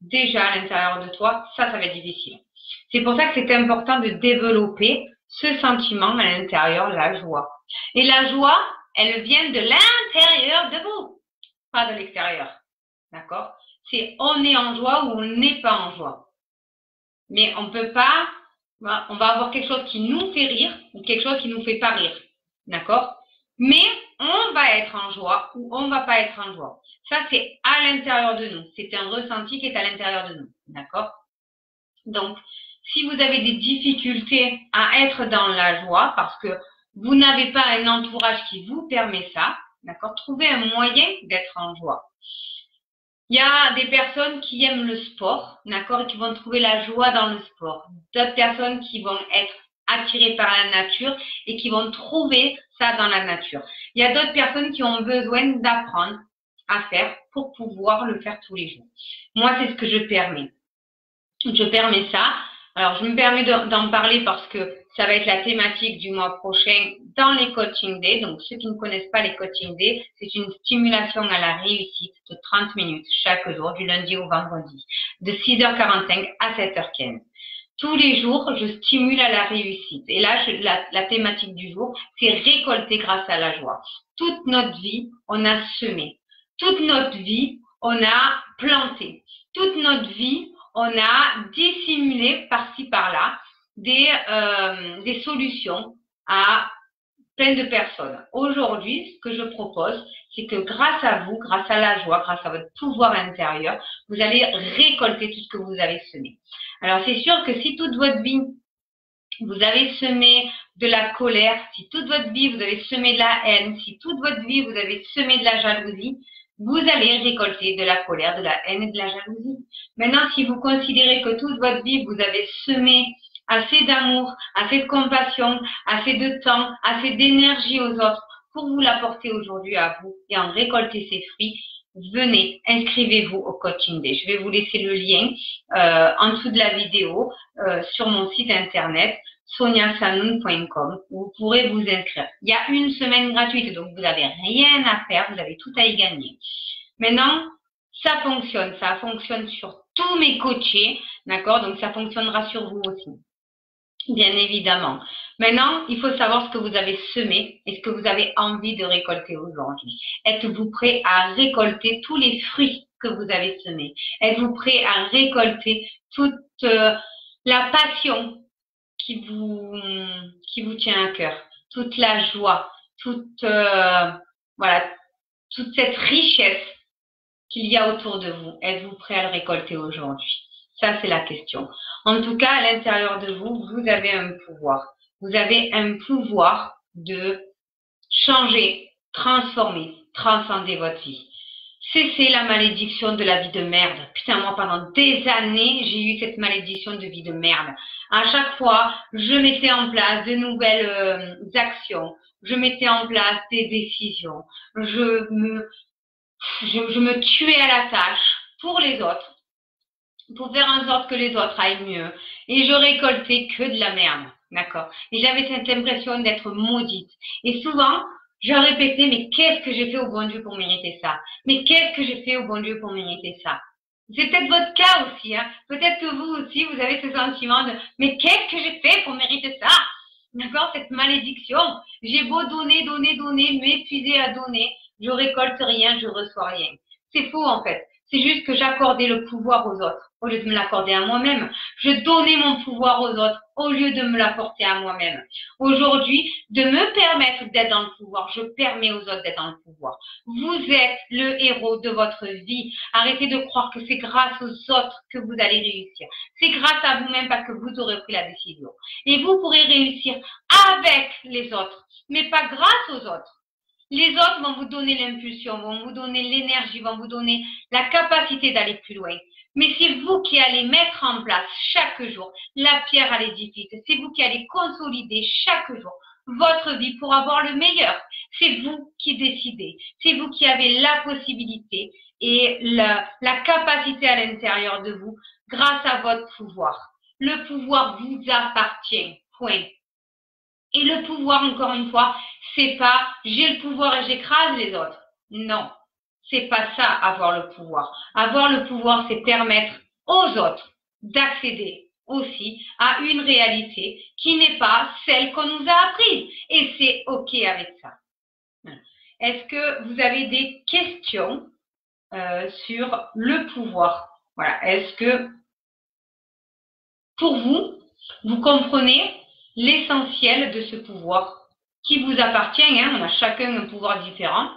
déjà à l'intérieur de toi, ça va être difficile. C'est pour ça que c'est important de développer ce sentiment à l'intérieur, la joie. Et la joie, elle vient de l'intérieur de vous, pas de l'extérieur. D'accord? C'est on est en joie ou on n'est pas en joie. Mais on peut pas, on va avoir quelque chose qui nous fait rire ou quelque chose qui nous fait pas rire. D'accord? Mais on va être en joie ou on va pas être en joie. Ça, c'est à l'intérieur de nous. C'est un ressenti qui est à l'intérieur de nous. D'accord? Donc, si vous avez des difficultés à être dans la joie parce que vous n'avez pas un entourage qui vous permet ça, d'accord? Trouvez un moyen d'être en joie. Il y a des personnes qui aiment le sport, d'accord, et qui vont trouver la joie dans le sport. D'autres personnes qui vont être attirées par la nature et qui vont trouver ça dans la nature. Il y a d'autres personnes qui ont besoin d'apprendre à faire pour pouvoir le faire tous les jours. Moi, c'est ce que je permets. Je permets ça. Alors, je me permets d'en parler parce que ça va être la thématique du mois prochain dans les Coaching Days. Donc, ceux qui ne connaissent pas les Coaching Days, c'est une stimulation à la réussite de 30 minutes chaque jour, du lundi au vendredi, de 6h45 à 7h15. Tous les jours, je stimule à la réussite. Et là, la thématique du jour, c'est récolter grâce à la joie. Toute notre vie, on a semé. Toute notre vie, on a planté. Toute notre vie, on a dissimulé par-ci, par-là. des solutions à plein de personnes. Aujourd'hui, ce que je propose, c'est que grâce à vous, grâce à la joie, grâce à votre pouvoir intérieur, vous allez récolter tout ce que vous avez semé. Alors, c'est sûr que si toute votre vie, vous avez semé de la colère, si toute votre vie, vous avez semé de la haine, si toute votre vie, vous avez semé de la jalousie, vous allez récolter de la colère, de la haine et de la jalousie. Maintenant, si vous considérez que toute votre vie, vous avez semé assez d'amour, assez de compassion, assez de temps, assez d'énergie aux autres pour vous l'apporter aujourd'hui à vous et en récolter ces fruits, venez, inscrivez-vous au Coaching Day. Je vais vous laisser le lien en dessous de la vidéo sur mon site internet soniasanoun.com où vous pourrez vous inscrire. Il y a une semaine gratuite, donc vous n'avez rien à faire, vous avez tout à y gagner. Maintenant, ça fonctionne sur tous mes coachés, d'accord? Donc ça fonctionnera sur vous aussi, bien évidemment. Maintenant, il faut savoir ce que vous avez semé et ce que vous avez envie de récolter aujourd'hui. Êtes-vous prêt à récolter tous les fruits que vous avez semés? Êtes-vous prêt à récolter toute la passion qui vous tient à cœur, toute la joie, toute cette richesse qu'il y a autour de vous? Êtes-vous prêt à le récolter aujourd'hui? Ça, c'est la question. En tout cas, à l'intérieur de vous, vous avez un pouvoir. Vous avez un pouvoir de changer, transformer, transcender votre vie. Cessez la malédiction de la vie de merde. Putain, moi, pendant des années, j'ai eu cette malédiction de vie de merde. À chaque fois, je mettais en place de nouvelles actions. Je mettais en place des décisions. Je me tuais à la tâche pour les autres, pour faire en sorte que les autres aillent mieux. Et je récoltais que de la merde. D'accord? Et j'avais cette impression d'être maudite. Et souvent, je répétais, mais qu'est-ce que j'ai fait au bon Dieu pour mériter ça? Mais qu'est-ce que j'ai fait au bon Dieu pour mériter ça? C'est peut-être votre cas aussi, hein. Peut-être que vous aussi, vous avez ce sentiment de, mais qu'est-ce que j'ai fait pour mériter ça? D'accord? Cette malédiction. J'ai beau donner, m'épuiser à donner, je récolte rien, je reçois rien. C'est faux, en fait. C'est juste que j'accordais le pouvoir aux autres au lieu de me l'accorder à moi-même. Je donnais mon pouvoir aux autres au lieu de me l'apporter à moi-même. Aujourd'hui, de me permettre d'être dans le pouvoir, je permets aux autres d'être dans le pouvoir. Vous êtes le héros de votre vie. Arrêtez de croire que c'est grâce aux autres que vous allez réussir. C'est grâce à vous-même parce que vous aurez pris la décision. Et vous pourrez réussir avec les autres, mais pas grâce aux autres. Les autres vont vous donner l'impulsion, vont vous donner l'énergie, vont vous donner la capacité d'aller plus loin. Mais c'est vous qui allez mettre en place chaque jour la pierre à l'édifice. C'est vous qui allez consolider chaque jour votre vie pour avoir le meilleur. C'est vous qui décidez. C'est vous qui avez la possibilité et la capacité à l'intérieur de vous grâce à votre pouvoir. Le pouvoir vous appartient. Point. Et le pouvoir, encore une fois, c'est pas j'ai le pouvoir et j'écrase les autres. Non, c'est pas ça, avoir le pouvoir. Avoir le pouvoir, c'est permettre aux autres d'accéder aussi à une réalité qui n'est pas celle qu'on nous a apprise. Et c'est OK avec ça. Est-ce que vous avez des questions sur le pouvoir? Voilà. Est-ce que pour vous, vous comprenez l'essentiel de ce pouvoir qui vous appartient, hein? On a chacun un pouvoir différent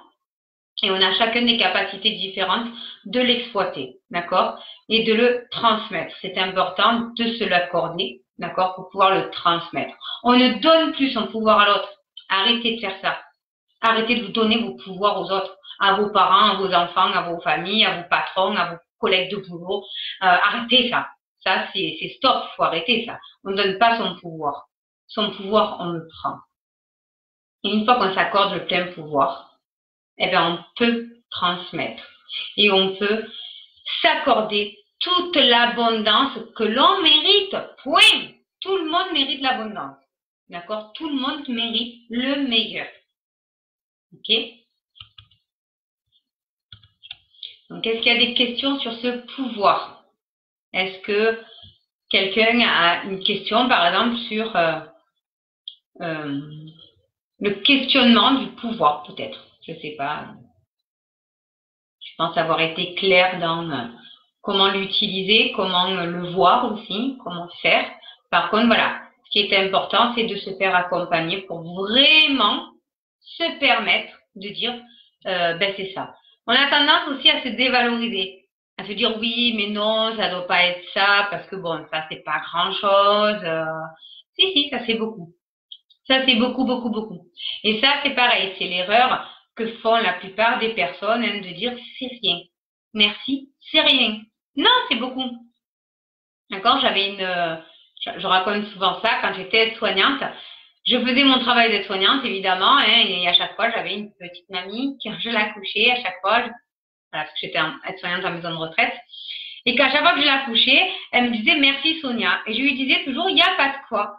et on a chacun des capacités différentes de l'exploiter, d'accord? Et de le transmettre. C'est important de se l'accorder, d'accord? Pour pouvoir le transmettre. On ne donne plus son pouvoir à l'autre. Arrêtez de faire ça. Arrêtez de vous donner vos pouvoirs aux autres, à vos parents, à vos enfants, à vos familles, à vos patrons, à vos collègues de boulot. Arrêtez ça. Ça, c'est stop. Faut arrêter ça. On ne donne pas son pouvoir. Son pouvoir, on le prend. Et une fois qu'on s'accorde le plein pouvoir, eh bien, on peut transmettre. Et on peut s'accorder toute l'abondance que l'on mérite. Point. Tout le monde mérite l'abondance. D'accord? Tout le monde mérite le meilleur. OK? Donc, est-ce qu'il y a des questions sur ce pouvoir? Est-ce que quelqu'un a une question, par exemple, sur le questionnement du pouvoir, peut-être? Je ne sais pas. Je pense avoir été claire dans comment l'utiliser, comment le voir aussi, comment faire. Par contre, voilà, Ce qui est important, c'est de se faire accompagner pour vraiment se permettre de dire, ben c'est ça. On a tendance aussi à se dévaloriser, à se dire oui, mais non, ça doit pas être ça, parce que bon, ça c'est pas grand-chose. Si, ça c'est beaucoup. Ça c'est beaucoup, beaucoup, beaucoup. Et ça c'est pareil, c'est l'erreur que font la plupart des personnes hein, de dire c'est rien. Merci, c'est rien. Non, c'est beaucoup. D'accord, je raconte souvent ça quand j'étais aide-soignante. Je faisais mon travail d'aide-soignante, évidemment, hein, et à chaque fois, j'avais une petite mamie quand je la couchais, à chaque fois, voilà, parce que j'étais aide-soignante en maison de retraite, et qu'à chaque fois que je la couchais, elle me disait merci Sonia, et je lui disais toujours il n'y a pas de quoi.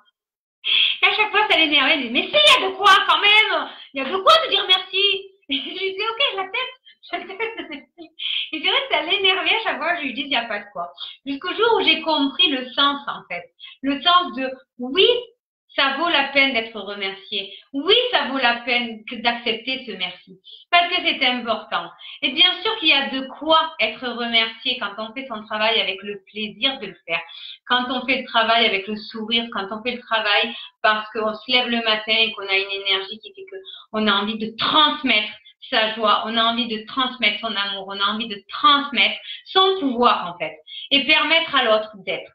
Et à chaque fois, ça l'énervait, elle disait mais c'est il y a de quoi quand même, il y a de quoi de dire merci. Et je lui disais ok, je l'accepte. Et c'est vrai que ça l'énervait à chaque fois que je lui dis il n'y a pas de quoi. Jusqu'au jour où j'ai compris le sens en fait. Le sens de oui, ça vaut la peine d'être remercié. Oui, ça vaut la peine d'accepter ce merci. Parce que c'est important. Et bien sûr qu'il y a de quoi être remercié quand on fait son travail avec le plaisir de le faire. Quand on fait le travail avec le sourire, quand on fait le travail parce qu'on se lève le matin et qu'on a une énergie qui fait qu'on a envie de transmettre sa joie, on a envie de transmettre son amour, on a envie de transmettre son pouvoir en fait et permettre à l'autre d'être.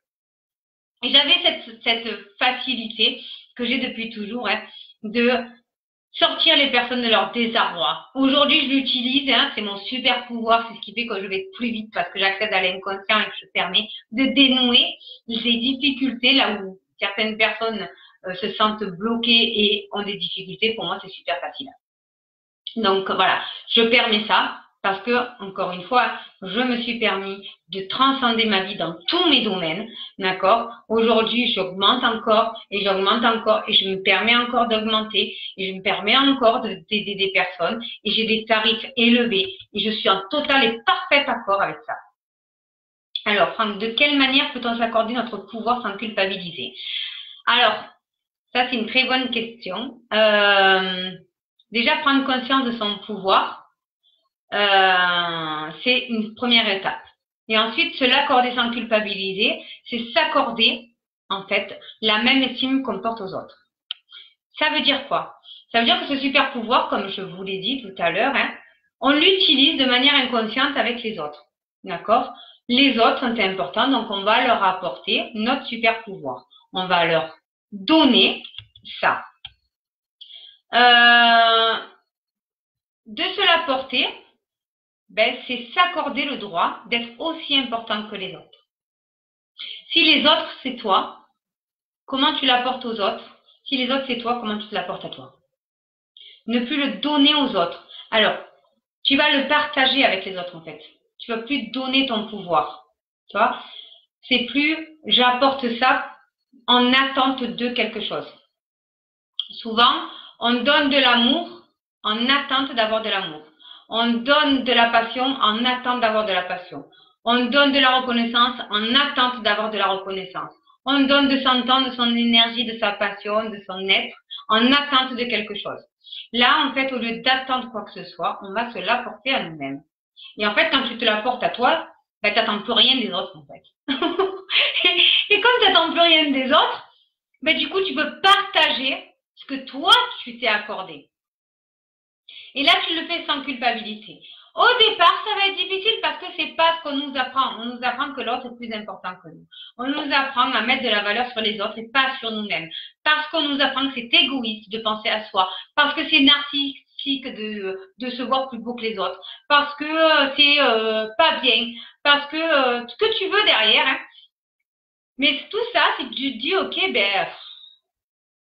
Et j'avais cette facilité que j'ai depuis toujours hein, de sortir les personnes de leur désarroi. Aujourd'hui, je l'utilise, hein, c'est mon super pouvoir, c'est ce qui fait que je vais plus vite parce que j'accède à l'inconscient et que je permets de dénouer les difficultés là où certaines personnes se sentent bloquées et ont des difficultés. Pour moi, c'est super facile. Donc voilà, je permets ça parce que, encore une fois, je me suis permis de transcender ma vie dans tous mes domaines, d'accord? Aujourd'hui, j'augmente encore et j'augmente encore et je me permets encore d'augmenter et je me permets encore d'aider des personnes et j'ai des tarifs élevés et je suis en total et parfait accord avec ça. Alors, Franck, de quelle manière peut-on s'accorder notre pouvoir sans culpabiliser? Alors, ça c'est une très bonne question. Déjà, prendre conscience de son pouvoir, c'est une première étape. Et ensuite, se l'accorder sans culpabiliser, c'est s'accorder, en fait, la même estime qu'on porte aux autres. Ça veut dire quoi? Ça veut dire que ce super pouvoir, comme je vous l'ai dit tout à l'heure, hein, on l'utilise de manière inconsciente avec les autres. D'accord? Les autres sont importants, donc on va leur apporter notre super pouvoir. On va leur donner ça. De se l'apporter, ben, c'est s'accorder le droit d'être aussi important que les autres. Si les autres, c'est toi, comment tu l'apportes aux autres? Si les autres, c'est toi, comment tu te l'apportes à toi? Ne plus le donner aux autres. Alors, tu vas le partager avec les autres, en fait. Tu vas plus donner ton pouvoir. Tu vois? C'est plus, j'apporte ça en attente de quelque chose. Souvent, on donne de l'amour en attente d'avoir de l'amour. On donne de la passion en attente d'avoir de la passion. On donne de la reconnaissance en attente d'avoir de la reconnaissance. On donne de son temps, de son énergie, de sa passion, de son être, en attente de quelque chose. Là, en fait, au lieu d'attendre quoi que ce soit, on va se l'apporter à nous-mêmes. Et en fait, quand tu te l'apportes à toi, ben, tu n'attends plus rien des autres, en fait. Et comme tu n'attends plus rien des autres, ben, du coup, tu peux partager ce que toi, tu t'es accordé. Et là, tu le fais sans culpabilité. Au départ, ça va être difficile parce que c'est pas ce qu'on nous apprend. On nous apprend que l'autre est plus important que nous. On nous apprend à mettre de la valeur sur les autres et pas sur nous-mêmes. Parce qu'on nous apprend que c'est égoïste de penser à soi. Parce que c'est narcissique de se voir plus beau que les autres. Parce que c'est pas bien. Parce que ce que tu veux derrière. Hein. Mais tout ça, c'est que tu te dis, ok, ben,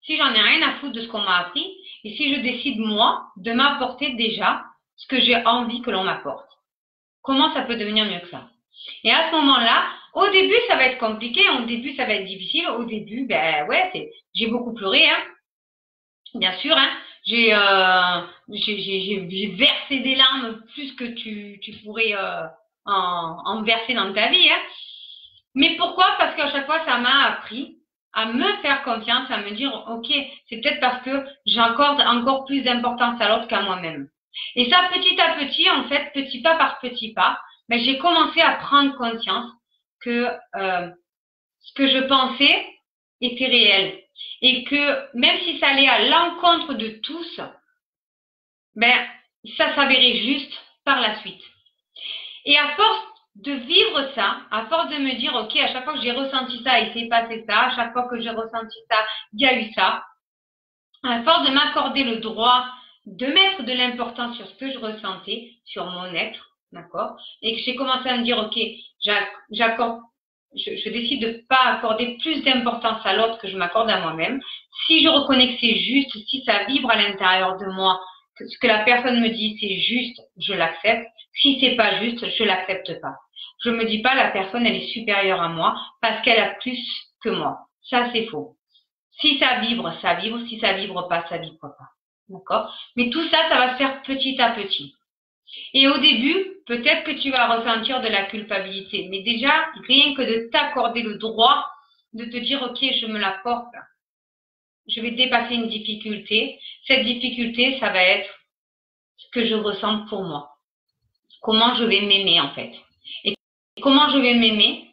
si j'en ai rien à foutre de ce qu'on m'a appris, et si je décide, moi, de m'apporter déjà ce que j'ai envie que l'on m'apporte, comment ça peut devenir mieux que ça? Et à ce moment-là, au début, ça va être compliqué, au début, ça va être difficile, au début, ben ouais, j'ai beaucoup pleuré, hein. Bien sûr, hein. J'ai versé des larmes plus que tu pourrais en verser dans ta vie, hein. Mais pourquoi? Parce qu'à chaque fois, ça m'a appris à me faire confiance, à me dire, ok, c'est peut-être parce que j'accorde encore plus d'importance à l'autre qu'à moi-même. Et ça, petit à petit, en fait, petit pas par petit pas, ben, j'ai commencé à prendre conscience que ce que je pensais était réel. et que même si ça allait à l'encontre de tous, ben, ça s'avérait juste par la suite. Et à force de vivre ça, à force de me dire, ok, à chaque fois que j'ai ressenti ça, il s'est passé ça, à chaque fois que j'ai ressenti ça, il y a eu ça, à force de m'accorder le droit de mettre de l'importance sur ce que je ressentais, sur mon être, d'accord, et que j'ai commencé à me dire, ok, j'accorde, je décide de ne pas accorder plus d'importance à l'autre que je m'accorde à moi-même. Si je reconnais que c'est juste, si ça vibre à l'intérieur de moi, que ce que la personne me dit c'est juste, je l'accepte. Si c'est pas juste, je l'accepte pas. Je me dis pas la personne elle est supérieure à moi parce qu'elle a plus que moi. Ça c'est faux. Si ça vibre, ça vibre. Si ça vibre pas, ça vibre pas. D'accord? Mais tout ça, ça va se faire petit à petit. Et au début, peut-être que tu vas ressentir de la culpabilité. Mais déjà, rien que de t'accorder le droit de te dire, ok, je me la porte. Je vais dépasser une difficulté. Cette difficulté, ça va être ce que je ressens pour moi. Comment je vais m'aimer en fait. Et comment je vais m'aimer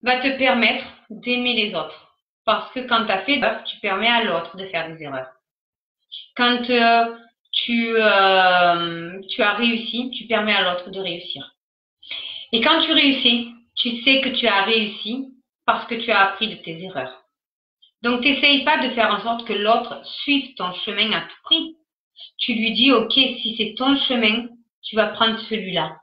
va te permettre d'aimer les autres. Parce que quand tu as fait d'erreurs, tu permets à l'autre de faire des erreurs. Quand tu as réussi, tu permets à l'autre de réussir. Et quand tu réussis, tu sais que tu as réussi parce que tu as appris de tes erreurs. Donc, t'essaye pas de faire en sorte que l'autre suive ton chemin à tout prix. Tu lui dis, ok, si c'est ton chemin, tu vas prendre celui-là.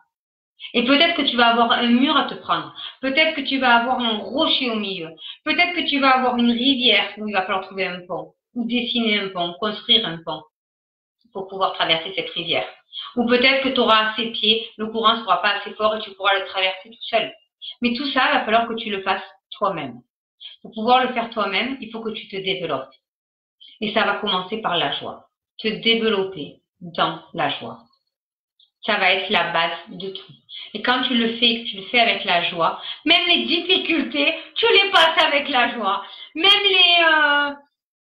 Et peut-être que tu vas avoir un mur à te prendre. Peut-être que tu vas avoir un rocher au milieu. Peut-être que tu vas avoir une rivière où il va falloir trouver un pont. Ou dessiner un pont, construire un pont pour pouvoir traverser cette rivière. Ou peut-être que tu auras assez pieds, le courant ne sera pas assez fort et tu pourras le traverser tout seul. Mais tout ça, il va falloir que tu le fasses toi-même. Pour pouvoir le faire toi-même, il faut que tu te développes. Et ça va commencer par la joie. Te développer dans la joie. Ça va être la base de tout. Et quand tu le fais avec la joie, même les difficultés, tu les passes avec la joie. Même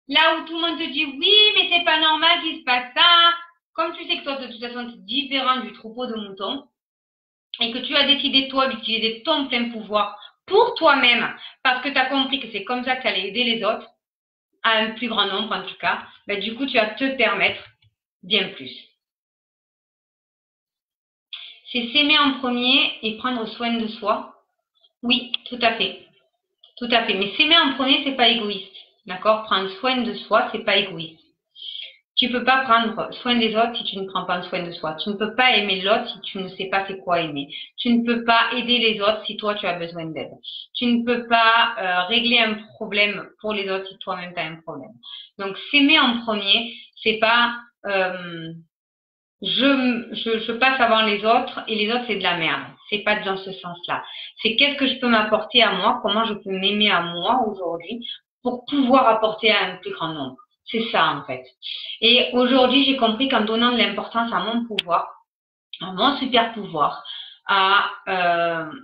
là où tout le monde te dit oui, mais c'est pas normal qu'il se passe ça. Comme tu sais que toi, de toute façon, tu es différent du troupeau de moutons et que tu as décidé, toi, d'utiliser ton plein pouvoir pour toi-même parce que tu as compris que c'est comme ça que tu allais aider les autres, à un plus grand nombre en tout cas, ben, du coup, tu vas te permettre bien plus. C'est s'aimer en premier et prendre soin de soi. Oui, tout à fait. Tout à fait. Mais s'aimer en premier, c'est pas égoïste. D'accord? Prendre soin de soi, c'est pas égoïste. Tu peux pas prendre soin des autres si tu ne prends pas soin de soi. Tu ne peux pas aimer l'autre si tu ne sais pas c'est quoi aimer. Tu ne peux pas aider les autres si toi tu as besoin d'aide. Tu ne peux pas régler un problème pour les autres si toi-même tu as un problème. Donc s'aimer en premier, c'est pas je passe avant les autres et les autres c'est de la merde. C'est pas dans ce sens-là. C'est qu'est-ce que je peux m'apporter à moi, comment je peux m'aimer à moi aujourd'hui pour pouvoir apporter à un plus grand nombre. C'est ça en fait. Et aujourd'hui j'ai compris qu'en donnant de l'importance à mon pouvoir, à mon super pouvoir,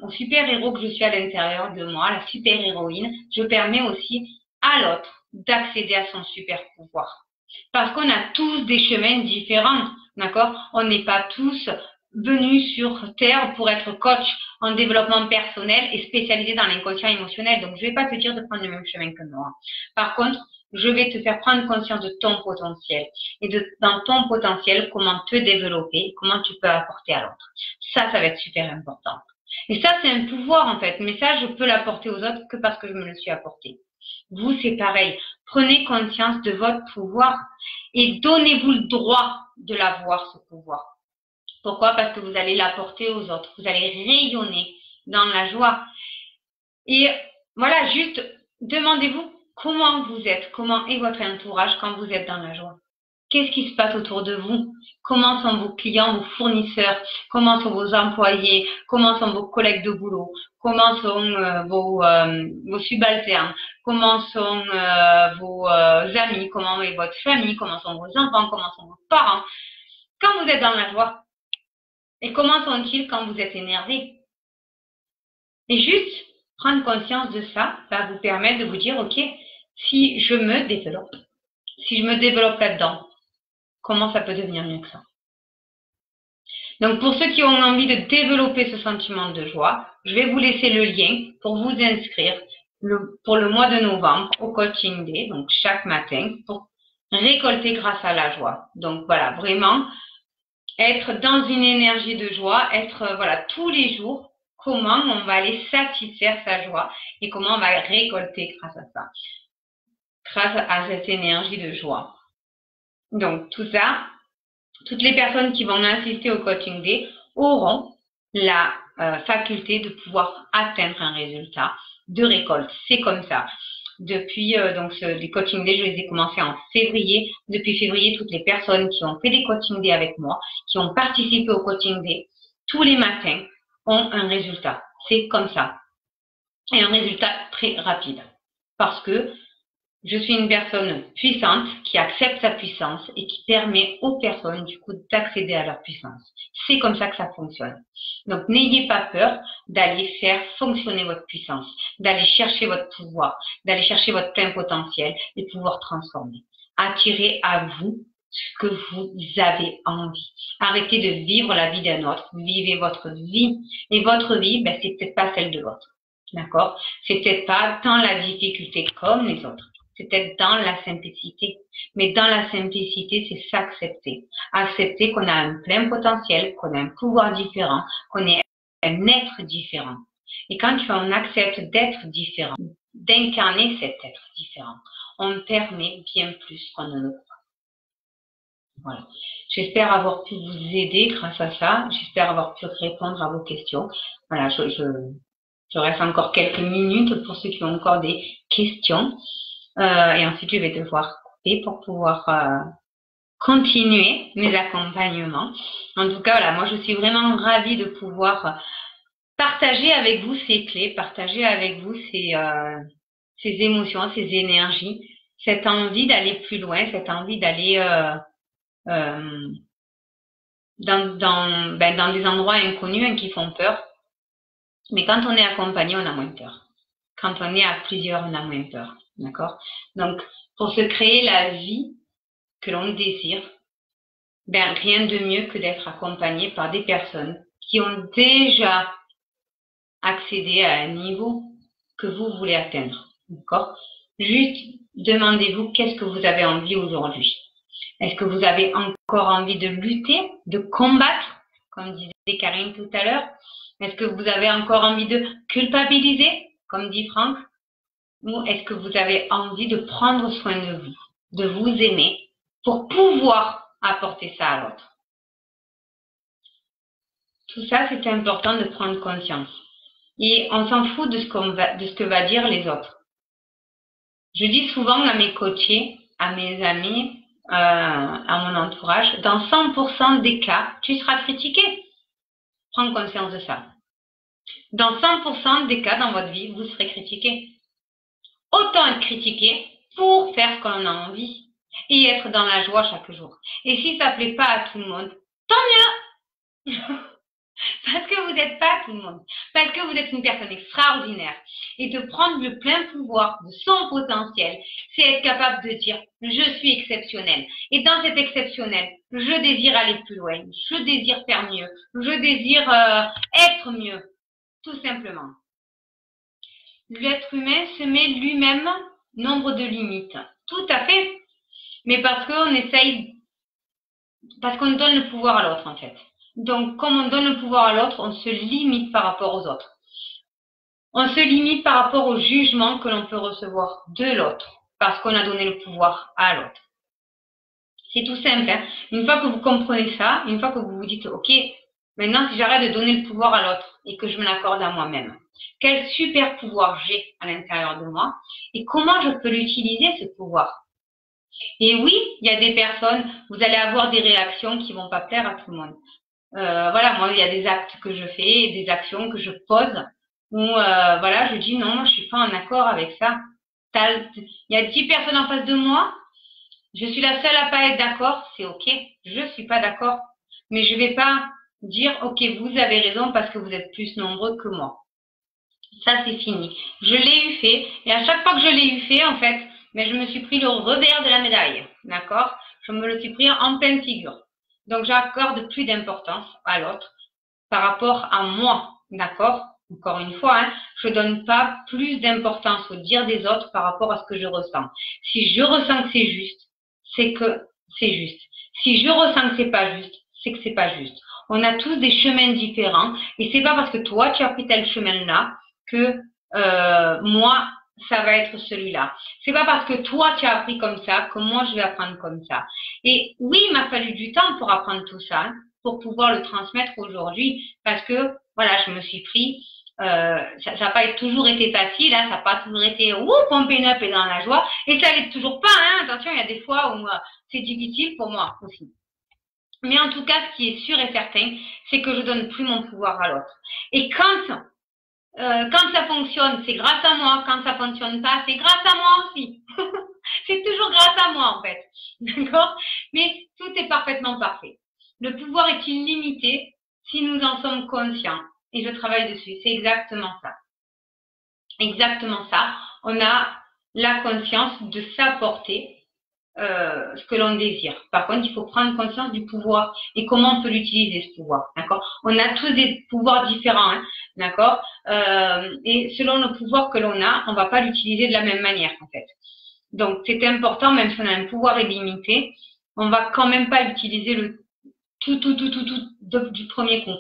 au super héros que je suis à l'intérieur de moi, la super héroïne, je permets aussi à l'autre d'accéder à son super pouvoir. Parce qu'on a tous des chemins différents, d'accord? On n'est pas tous venus sur Terre pour être coach en développement personnel et spécialisé dans l'inconscient émotionnel. Donc, je ne vais pas te dire de prendre le même chemin que moi. Par contre, je vais te faire prendre conscience de ton potentiel et dans ton potentiel, comment te développer, comment tu peux apporter à l'autre. Ça va être super important. Et ça, c'est un pouvoir en fait, mais ça, je peux l'apporter aux autres que parce que je me le suis apporté. Vous, c'est pareil. Prenez conscience de votre pouvoir et donnez-vous le droit de l'avoir, ce pouvoir. Pourquoi? Parce que vous allez l'apporter aux autres. Vous allez rayonner dans la joie. Et voilà, juste demandez-vous comment vous êtes, comment est votre entourage quand vous êtes dans la joie. Qu'est-ce qui se passe autour de vous? Comment sont vos clients, vos fournisseurs? Comment sont vos employés? Comment sont vos collègues de boulot? Comment sont vos subalternes? Comment sont vos amis? Comment est votre famille? Comment sont vos enfants? Comment sont vos parents? Quand vous êtes dans la joie. Et comment sont-ils quand vous êtes énervé? Et juste prendre conscience de ça va vous permettre de vous dire, ok, si je me développe là-dedans, comment ça peut devenir mieux que ça? Donc, pour ceux qui ont envie de développer ce sentiment de joie, je vais vous laisser le lien pour vous inscrire pour le mois de novembre au Coaching Day, donc chaque matin, pour récolter grâce à la joie. Donc voilà, vraiment être dans une énergie de joie, être voilà tous les jours, comment on va aller satisfaire sa joie et comment on va récolter grâce à ça, grâce à cette énergie de joie. Donc tout ça, toutes les personnes qui vont assister au Coaching Day auront la faculté de pouvoir atteindre un résultat de récolte. C'est comme ça. Depuis les Coaching Day, je les ai commencés en février. Depuis février, toutes les personnes qui ont fait des Coaching Day avec moi, qui ont participé au Coaching Day, tous les matins, ont un résultat. C'est comme ça. Et un résultat très rapide. Parce que je suis une personne puissante qui accepte sa puissance et qui permet aux personnes du coup d'accéder à leur puissance. C'est comme ça que ça fonctionne. Donc n'ayez pas peur d'aller faire fonctionner votre puissance, d'aller chercher votre pouvoir, d'aller chercher votre plein potentiel et pouvoir transformer. Attirez à vous ce que vous avez envie. Arrêtez de vivre la vie d'un autre, vivez votre vie. Et votre vie, c'est peut-être pas celle de l'autre. D'accord? C'est peut-être pas tant la difficulté comme les autres. C'est peut-être dans la simplicité. Mais dans la simplicité, c'est s'accepter. Accepter qu'on a un plein potentiel, qu'on a un pouvoir différent, qu'on est un être différent. Et quand on accepte d'être différent, d'incarner cet être différent, on permet bien plus qu'on ne le croit. Voilà. J'espère avoir pu vous aider grâce à ça. J'espère avoir pu répondre à vos questions. Voilà, je reste encore quelques minutes pour ceux qui ont encore des questions. Et ensuite, je vais devoir couper pour pouvoir continuer mes accompagnements. En tout cas, voilà, moi, je suis vraiment ravie de pouvoir partager avec vous ces clés, partager avec vous ces émotions, ces énergies, cette envie d'aller plus loin, cette envie d'aller dans des endroits inconnus qui font peur. Mais quand on est accompagné, on a moins peur. Quand on est à plusieurs, on a moins peur. D'accord? Donc, pour se créer la vie que l'on désire, rien de mieux que d'être accompagné par des personnes qui ont déjà accédé à un niveau que vous voulez atteindre. D'accord? Juste demandez-vous qu'est-ce que vous avez envie aujourd'hui. Est-ce que vous avez encore envie de lutter, de combattre, comme disait Karine tout à l'heure? Est-ce que vous avez encore envie de culpabiliser, comme dit Franck? Ou est-ce que vous avez envie de prendre soin de vous, de vous aimer pour pouvoir apporter ça à l'autre? Tout ça, c'est important de prendre conscience. Et on s'en fout de ce que va dire les autres. Je dis souvent à mes coachés, à mes amis, à mon entourage, dans 100% des cas, tu seras critiqué. Prends conscience de ça. Dans 100% des cas dans votre vie, vous serez critiqué. Autant être critiqué pour faire ce qu'on a envie et être dans la joie chaque jour. Et si ça ne plaît pas à tout le monde, tant mieux. Parce que vous n'êtes pas tout le monde. Parce que vous êtes une personne extraordinaire. Et de prendre le plein pouvoir de son potentiel, c'est être capable de dire « je suis exceptionnel ». Et dans cet exceptionnel, je désire aller plus loin. Je désire faire mieux. Je désire être mieux. Tout simplement. L'être humain se met lui-même nombre de limites. Tout à fait. Mais parce qu'on donne le pouvoir à l'autre en fait. Donc, comme on donne le pouvoir à l'autre, on se limite par rapport aux autres. On se limite par rapport au jugement que l'on peut recevoir de l'autre, parce qu'on a donné le pouvoir à l'autre. C'est tout simple. Hein? Une fois que vous comprenez ça, une fois que vous vous dites, ok, maintenant si j'arrête de donner le pouvoir à l'autre et que je me l'accorde à moi-même, quel super pouvoir j'ai à l'intérieur de moi et comment je peux l'utiliser ce pouvoir? Et oui, il y a des personnes, vous allez avoir des réactions qui vont pas plaire à tout le monde. Voilà, moi, il y a des actes que je fais, des actions que je pose où, voilà, je dis non, je suis pas en accord avec ça. Il y a 10 personnes en face de moi, je suis la seule à pas être d'accord, c'est ok, je suis pas d'accord. Mais je vais pas dire, ok, vous avez raison parce que vous êtes plus nombreux que moi. Ça, c'est fini. Je l'ai eu fait, et à chaque fois que je l'ai eu fait, en fait, je me suis pris le revers de la médaille, d'accord? Je me le suis pris en pleine figure. Donc, j'accorde plus d'importance à l'autre par rapport à moi, d'accord? Encore une fois, hein, je ne donne pas plus d'importance au dire des autres par rapport à ce que je ressens. Si je ressens que c'est juste, c'est que c'est juste. Si je ressens que c'est pas juste, c'est que c'est pas juste. On a tous des chemins différents et c'est pas parce que toi tu as pris tel chemin-là que moi ça va être celui-là. C'est pas parce que toi tu as appris comme ça que moi je vais apprendre comme ça. Et oui, il m'a fallu du temps pour apprendre tout ça, hein, pour pouvoir le transmettre aujourd'hui, parce que voilà, je me suis pris. Ça n'a pas toujours été facile, hein, ça n'a pas toujours été pompé up et dans la joie, et ça l'est toujours pas, hein, attention, il y a des fois où c'est difficile pour moi aussi. Mais en tout cas, ce qui est sûr et certain, c'est que je donne plus mon pouvoir à l'autre. Et quand ça fonctionne, c'est grâce à moi. Quand ça fonctionne pas, c'est grâce à moi aussi. C'est toujours grâce à moi, en fait. D'accord? Mais tout est parfaitement parfait. Le pouvoir est illimité si nous en sommes conscients. Et je travaille dessus. C'est exactement ça. Exactement ça. On a la conscience de s'apporter ce que l'on désire. Par contre, il faut prendre conscience du pouvoir et comment on peut l'utiliser, ce pouvoir. D'accord? On a tous des pouvoirs différents, hein, d'accord? Et selon le pouvoir que l'on a, on va pas l'utiliser de la même manière, en fait. Donc, c'est important, même si on a un pouvoir illimité, on va quand même pas utiliser le tout du premier coup.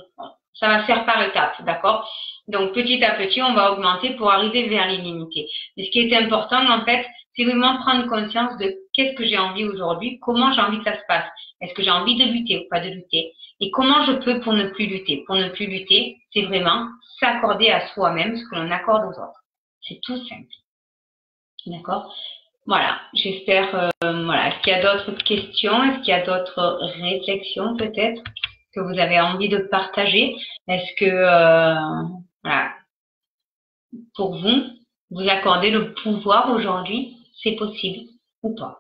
Ça va se faire par étapes, d'accord? Donc, petit à petit, on va augmenter pour arriver vers l'illimité. Mais ce qui est important, en fait, c'est vraiment prendre conscience de qu'est-ce que j'ai envie aujourd'hui, comment j'ai envie que ça se passe. Est-ce que j'ai envie de lutter ou pas de lutter? Et comment je peux pour ne plus lutter? Pour ne plus lutter, c'est vraiment s'accorder à soi-même ce que l'on accorde aux autres. C'est tout simple. D'accord? Voilà, j'espère, voilà. Est-ce qu'il y a d'autres questions? Est-ce qu'il y a d'autres réflexions peut-être que vous avez envie de partager? Est-ce que, voilà, pour vous, vous accordez le pouvoir aujourd'hui? C'est possible ou pas?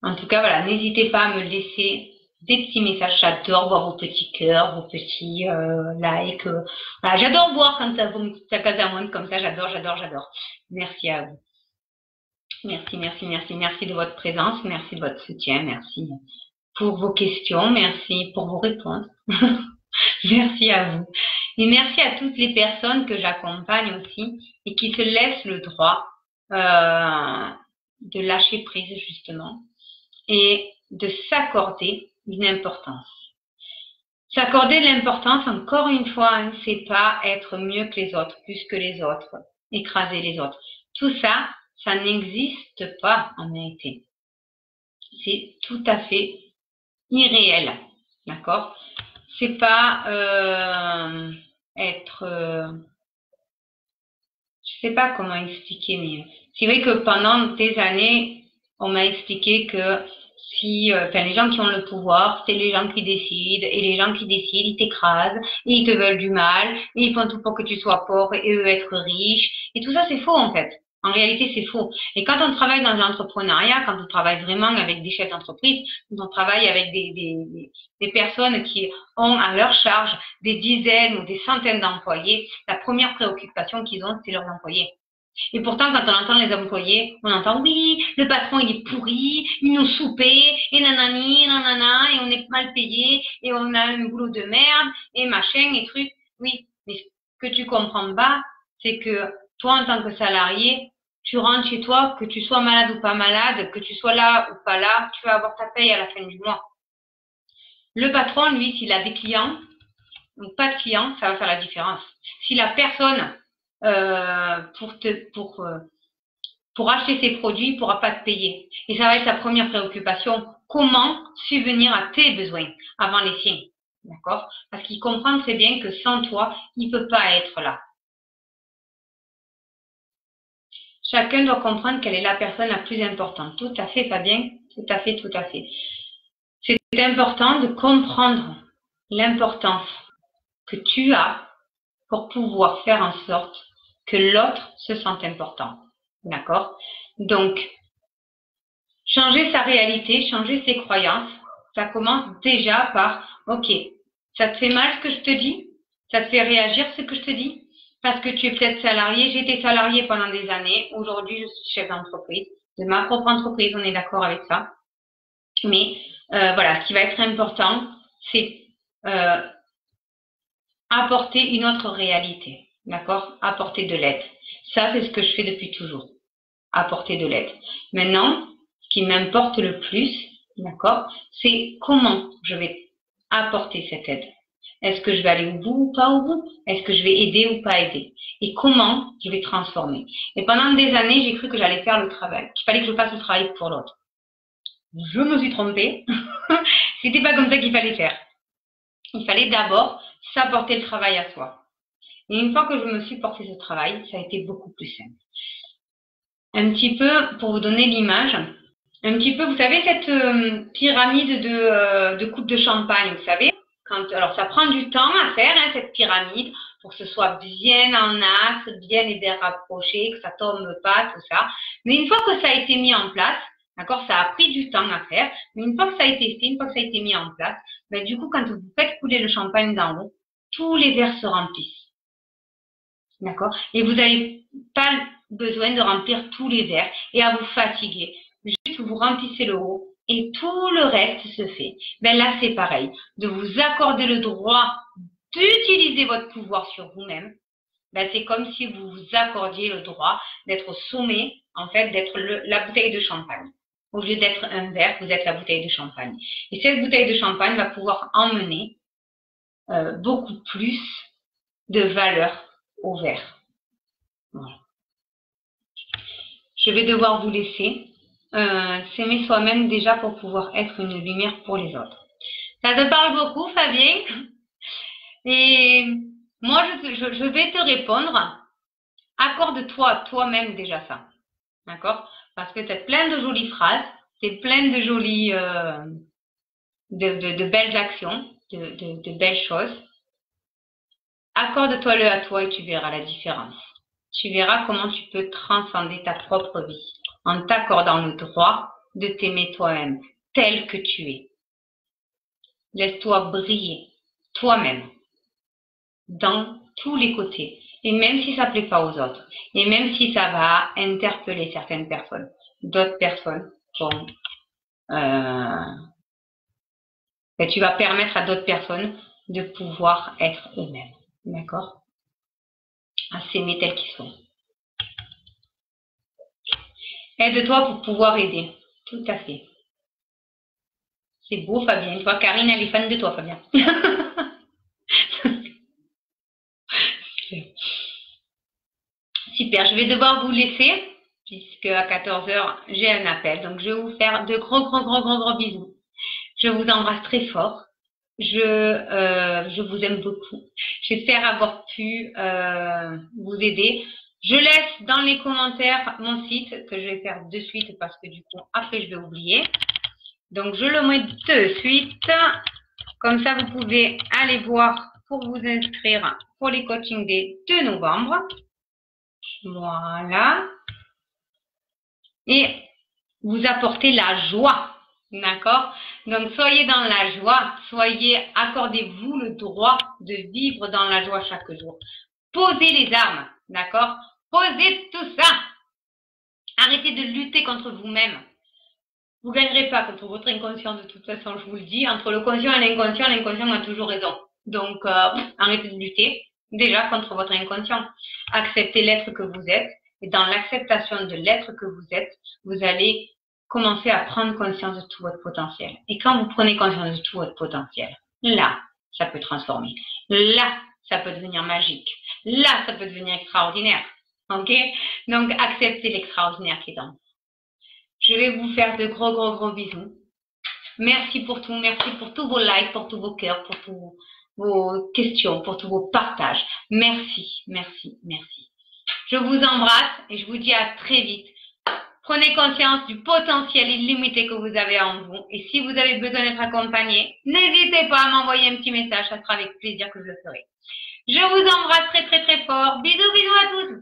En tout cas, voilà, n'hésitez pas à me laisser des petits messages. J'adore voir vos petits cœurs, vos petits likes. Voilà, j'adore voir quand ça monte comme ça. J'adore. Merci à vous. Merci de votre présence, merci de votre soutien, merci pour vos questions, merci pour vos réponses. Merci à vous. Et merci à toutes les personnes que j'accompagne aussi et qui se laissent le droit de lâcher prise justement et de s'accorder une importance. S'accorder de l'importance, encore une fois, hein, c'est pas être mieux que les autres, plus que les autres, écraser les autres. Tout ça, ça n'existe pas en réalité. C'est tout à fait irréel, d'accord? C'est pas je sais pas comment expliquer, mais c'est vrai que pendant des années, on m'a expliqué que si, les gens qui ont le pouvoir, c'est les gens qui décident, et les gens qui décident, ils t'écrasent, et ils te veulent du mal, et ils font tout pour que tu sois pauvre, et eux être riches, et tout ça c'est faux en fait. En réalité, c'est faux. Et quand on travaille dans l'entrepreneuriat, quand on travaille vraiment avec des chefs d'entreprise, quand on travaille avec des personnes qui ont à leur charge des dizaines ou des centaines d'employés, la première préoccupation qu'ils ont, c'est leurs employés. Et pourtant, quand on entend les employés, on entend oui, le patron il est pourri, il nous soupait, et nanani, nanana, et on est mal payé, et on a un boulot de merde, et machin, et truc. Oui, mais ce que tu comprends pas, c'est que toi, en tant que salarié, tu rentres chez toi, que tu sois malade ou pas malade, que tu sois là ou pas là, tu vas avoir ta paye à la fin du mois. Le patron, lui, s'il a des clients ou pas de clients, ça va faire la différence. Si la personne pour acheter ses produits, il ne pourra pas te payer. Et ça va être sa première préoccupation. Comment subvenir à tes besoins avant les siens? D'accord? Parce qu'il comprend très bien que sans toi, il ne peut pas être là. Chacun doit comprendre quelle est la personne la plus importante. Tout à fait, Fabien. Tout à fait. C'est important de comprendre l'importance que tu as pour pouvoir faire en sorte que l'autre se sente important. D'accord? Donc, changer sa réalité, changer ses croyances, ça commence déjà par, ok, ça te fait mal ce que je te dis? Ça te fait réagir ce que je te dis? Parce que tu es peut-être salarié, j'ai été salarié pendant des années, aujourd'hui je suis chef d'entreprise, de ma propre entreprise, on est d'accord avec ça. Mais voilà, ce qui va être important, c'est apporter une autre réalité. D'accord? Apporter de l'aide. Ça, c'est ce que je fais depuis toujours. Apporter de l'aide. Maintenant, ce qui m'importe le plus, d'accord, c'est comment je vais apporter cette aide. Est-ce que je vais aller au bout ou pas au bout? Est-ce que je vais aider ou pas aider? Et comment je vais transformer? Et pendant des années, j'ai cru que j'allais faire le travail, qu'il fallait que je fasse le travail pour l'autre. Je me suis trompée. C'était pas comme ça qu'il fallait faire. Il fallait d'abord s'apporter le travail à soi. Et une fois que je me suis porté ce travail, ça a été beaucoup plus simple. Un petit peu, pour vous donner l'image, un petit peu, vous savez, cette pyramide de coupe de champagne, vous savez, alors ça prend du temps à faire, hein, cette pyramide, pour que ce soit bien en axe, bien les verres rapprochés, que ça tombe pas, tout ça. Mais une fois que ça a été mis en place, d'accord, ça a pris du temps à faire, mais une fois que ça a été fait, une fois que ça a été mis en place, ben, du coup, quand vous faites couler le champagne d'en haut, tous les verres se remplissent. D'accord? Et vous n'avez pas besoin de remplir tous les verres et à vous fatiguer. Juste vous remplissez le haut et tout le reste se fait. Ben là, c'est pareil. De vous accorder le droit d'utiliser votre pouvoir sur vous-même. Ben, c'est comme si vous vous accordiez le droit d'être au sommet, en fait, d'être la bouteille de champagne. Au lieu d'être un verre, vous êtes la bouteille de champagne. Et cette bouteille de champagne va pouvoir emmener beaucoup plus de valeur au verre. Voilà. Je vais devoir vous laisser. S'aimer soi-même déjà pour pouvoir être une lumière pour les autres. Ça te parle beaucoup, Fabien? Et moi, je vais te répondre. Accorde-toi toi-même déjà ça. D'accord? Parce que tu as plein de jolies phrases, c'est plein de jolies, de belles actions, de belles choses. Accorde-toi-le à toi et tu verras la différence. Tu verras comment tu peux transcender ta propre vie en t'accordant le droit de t'aimer toi-même tel que tu es. Laisse-toi briller toi-même dans tous les côtés. Et même si ça ne plaît pas aux autres, et même si ça va interpeller certaines personnes, d'autres personnes vont... tu vas permettre à d'autres personnes de pouvoir être eux-mêmes. D'accord? À s'aimer tels qu'ils sont. Aide-toi pour pouvoir aider. Tout à fait. C'est beau, Fabien. Toi, Karine, elle est fan de toi, Fabien. Super. Je vais devoir vous laisser, puisque à 14h, j'ai un appel. Donc, je vais vous faire de gros bisous. Je vous embrasse très fort. Je vous aime beaucoup. J'espère avoir pu vous aider. Je laisse dans les commentaires mon site que je vais faire de suite parce que du coup, après, je vais oublier. Donc, je le mets de suite. Comme ça, vous pouvez aller voir pour vous inscrire pour les coaching days de novembre. Voilà. Et vous apportez la joie. D'accord? Donc, soyez dans la joie. Accordez-vous le droit de vivre dans la joie chaque jour. Posez les armes. D'accord? Posez tout ça. Arrêtez de lutter contre vous-même. Vous ne gagnerez pas contre votre inconscient, de toute façon, je vous le dis. Entre le conscient et l'inconscient a toujours raison. Donc, arrêtez de lutter déjà contre votre inconscient. Acceptez l'être que vous êtes. Et dans l'acceptation de l'être que vous êtes, vous allez commencer à prendre conscience de tout votre potentiel. Et quand vous prenez conscience de tout votre potentiel, là, ça peut transformer. Là, ça peut devenir magique. Là, ça peut devenir extraordinaire. Ok? Donc, acceptez l'extraordinaire qui est en vous. Je vais vous faire de gros bisous. Merci pour tout. Merci pour tous vos likes, pour tous vos cœurs, pour tous vos questions, pour tous vos partages. Merci. Je vous embrasse et je vous dis à très vite. Prenez conscience du potentiel illimité que vous avez en vous. Et si vous avez besoin d'être accompagné, n'hésitez pas à m'envoyer un petit message. Ça sera avec plaisir que je le ferai. Je vous embrasse très fort. Bisous à tous.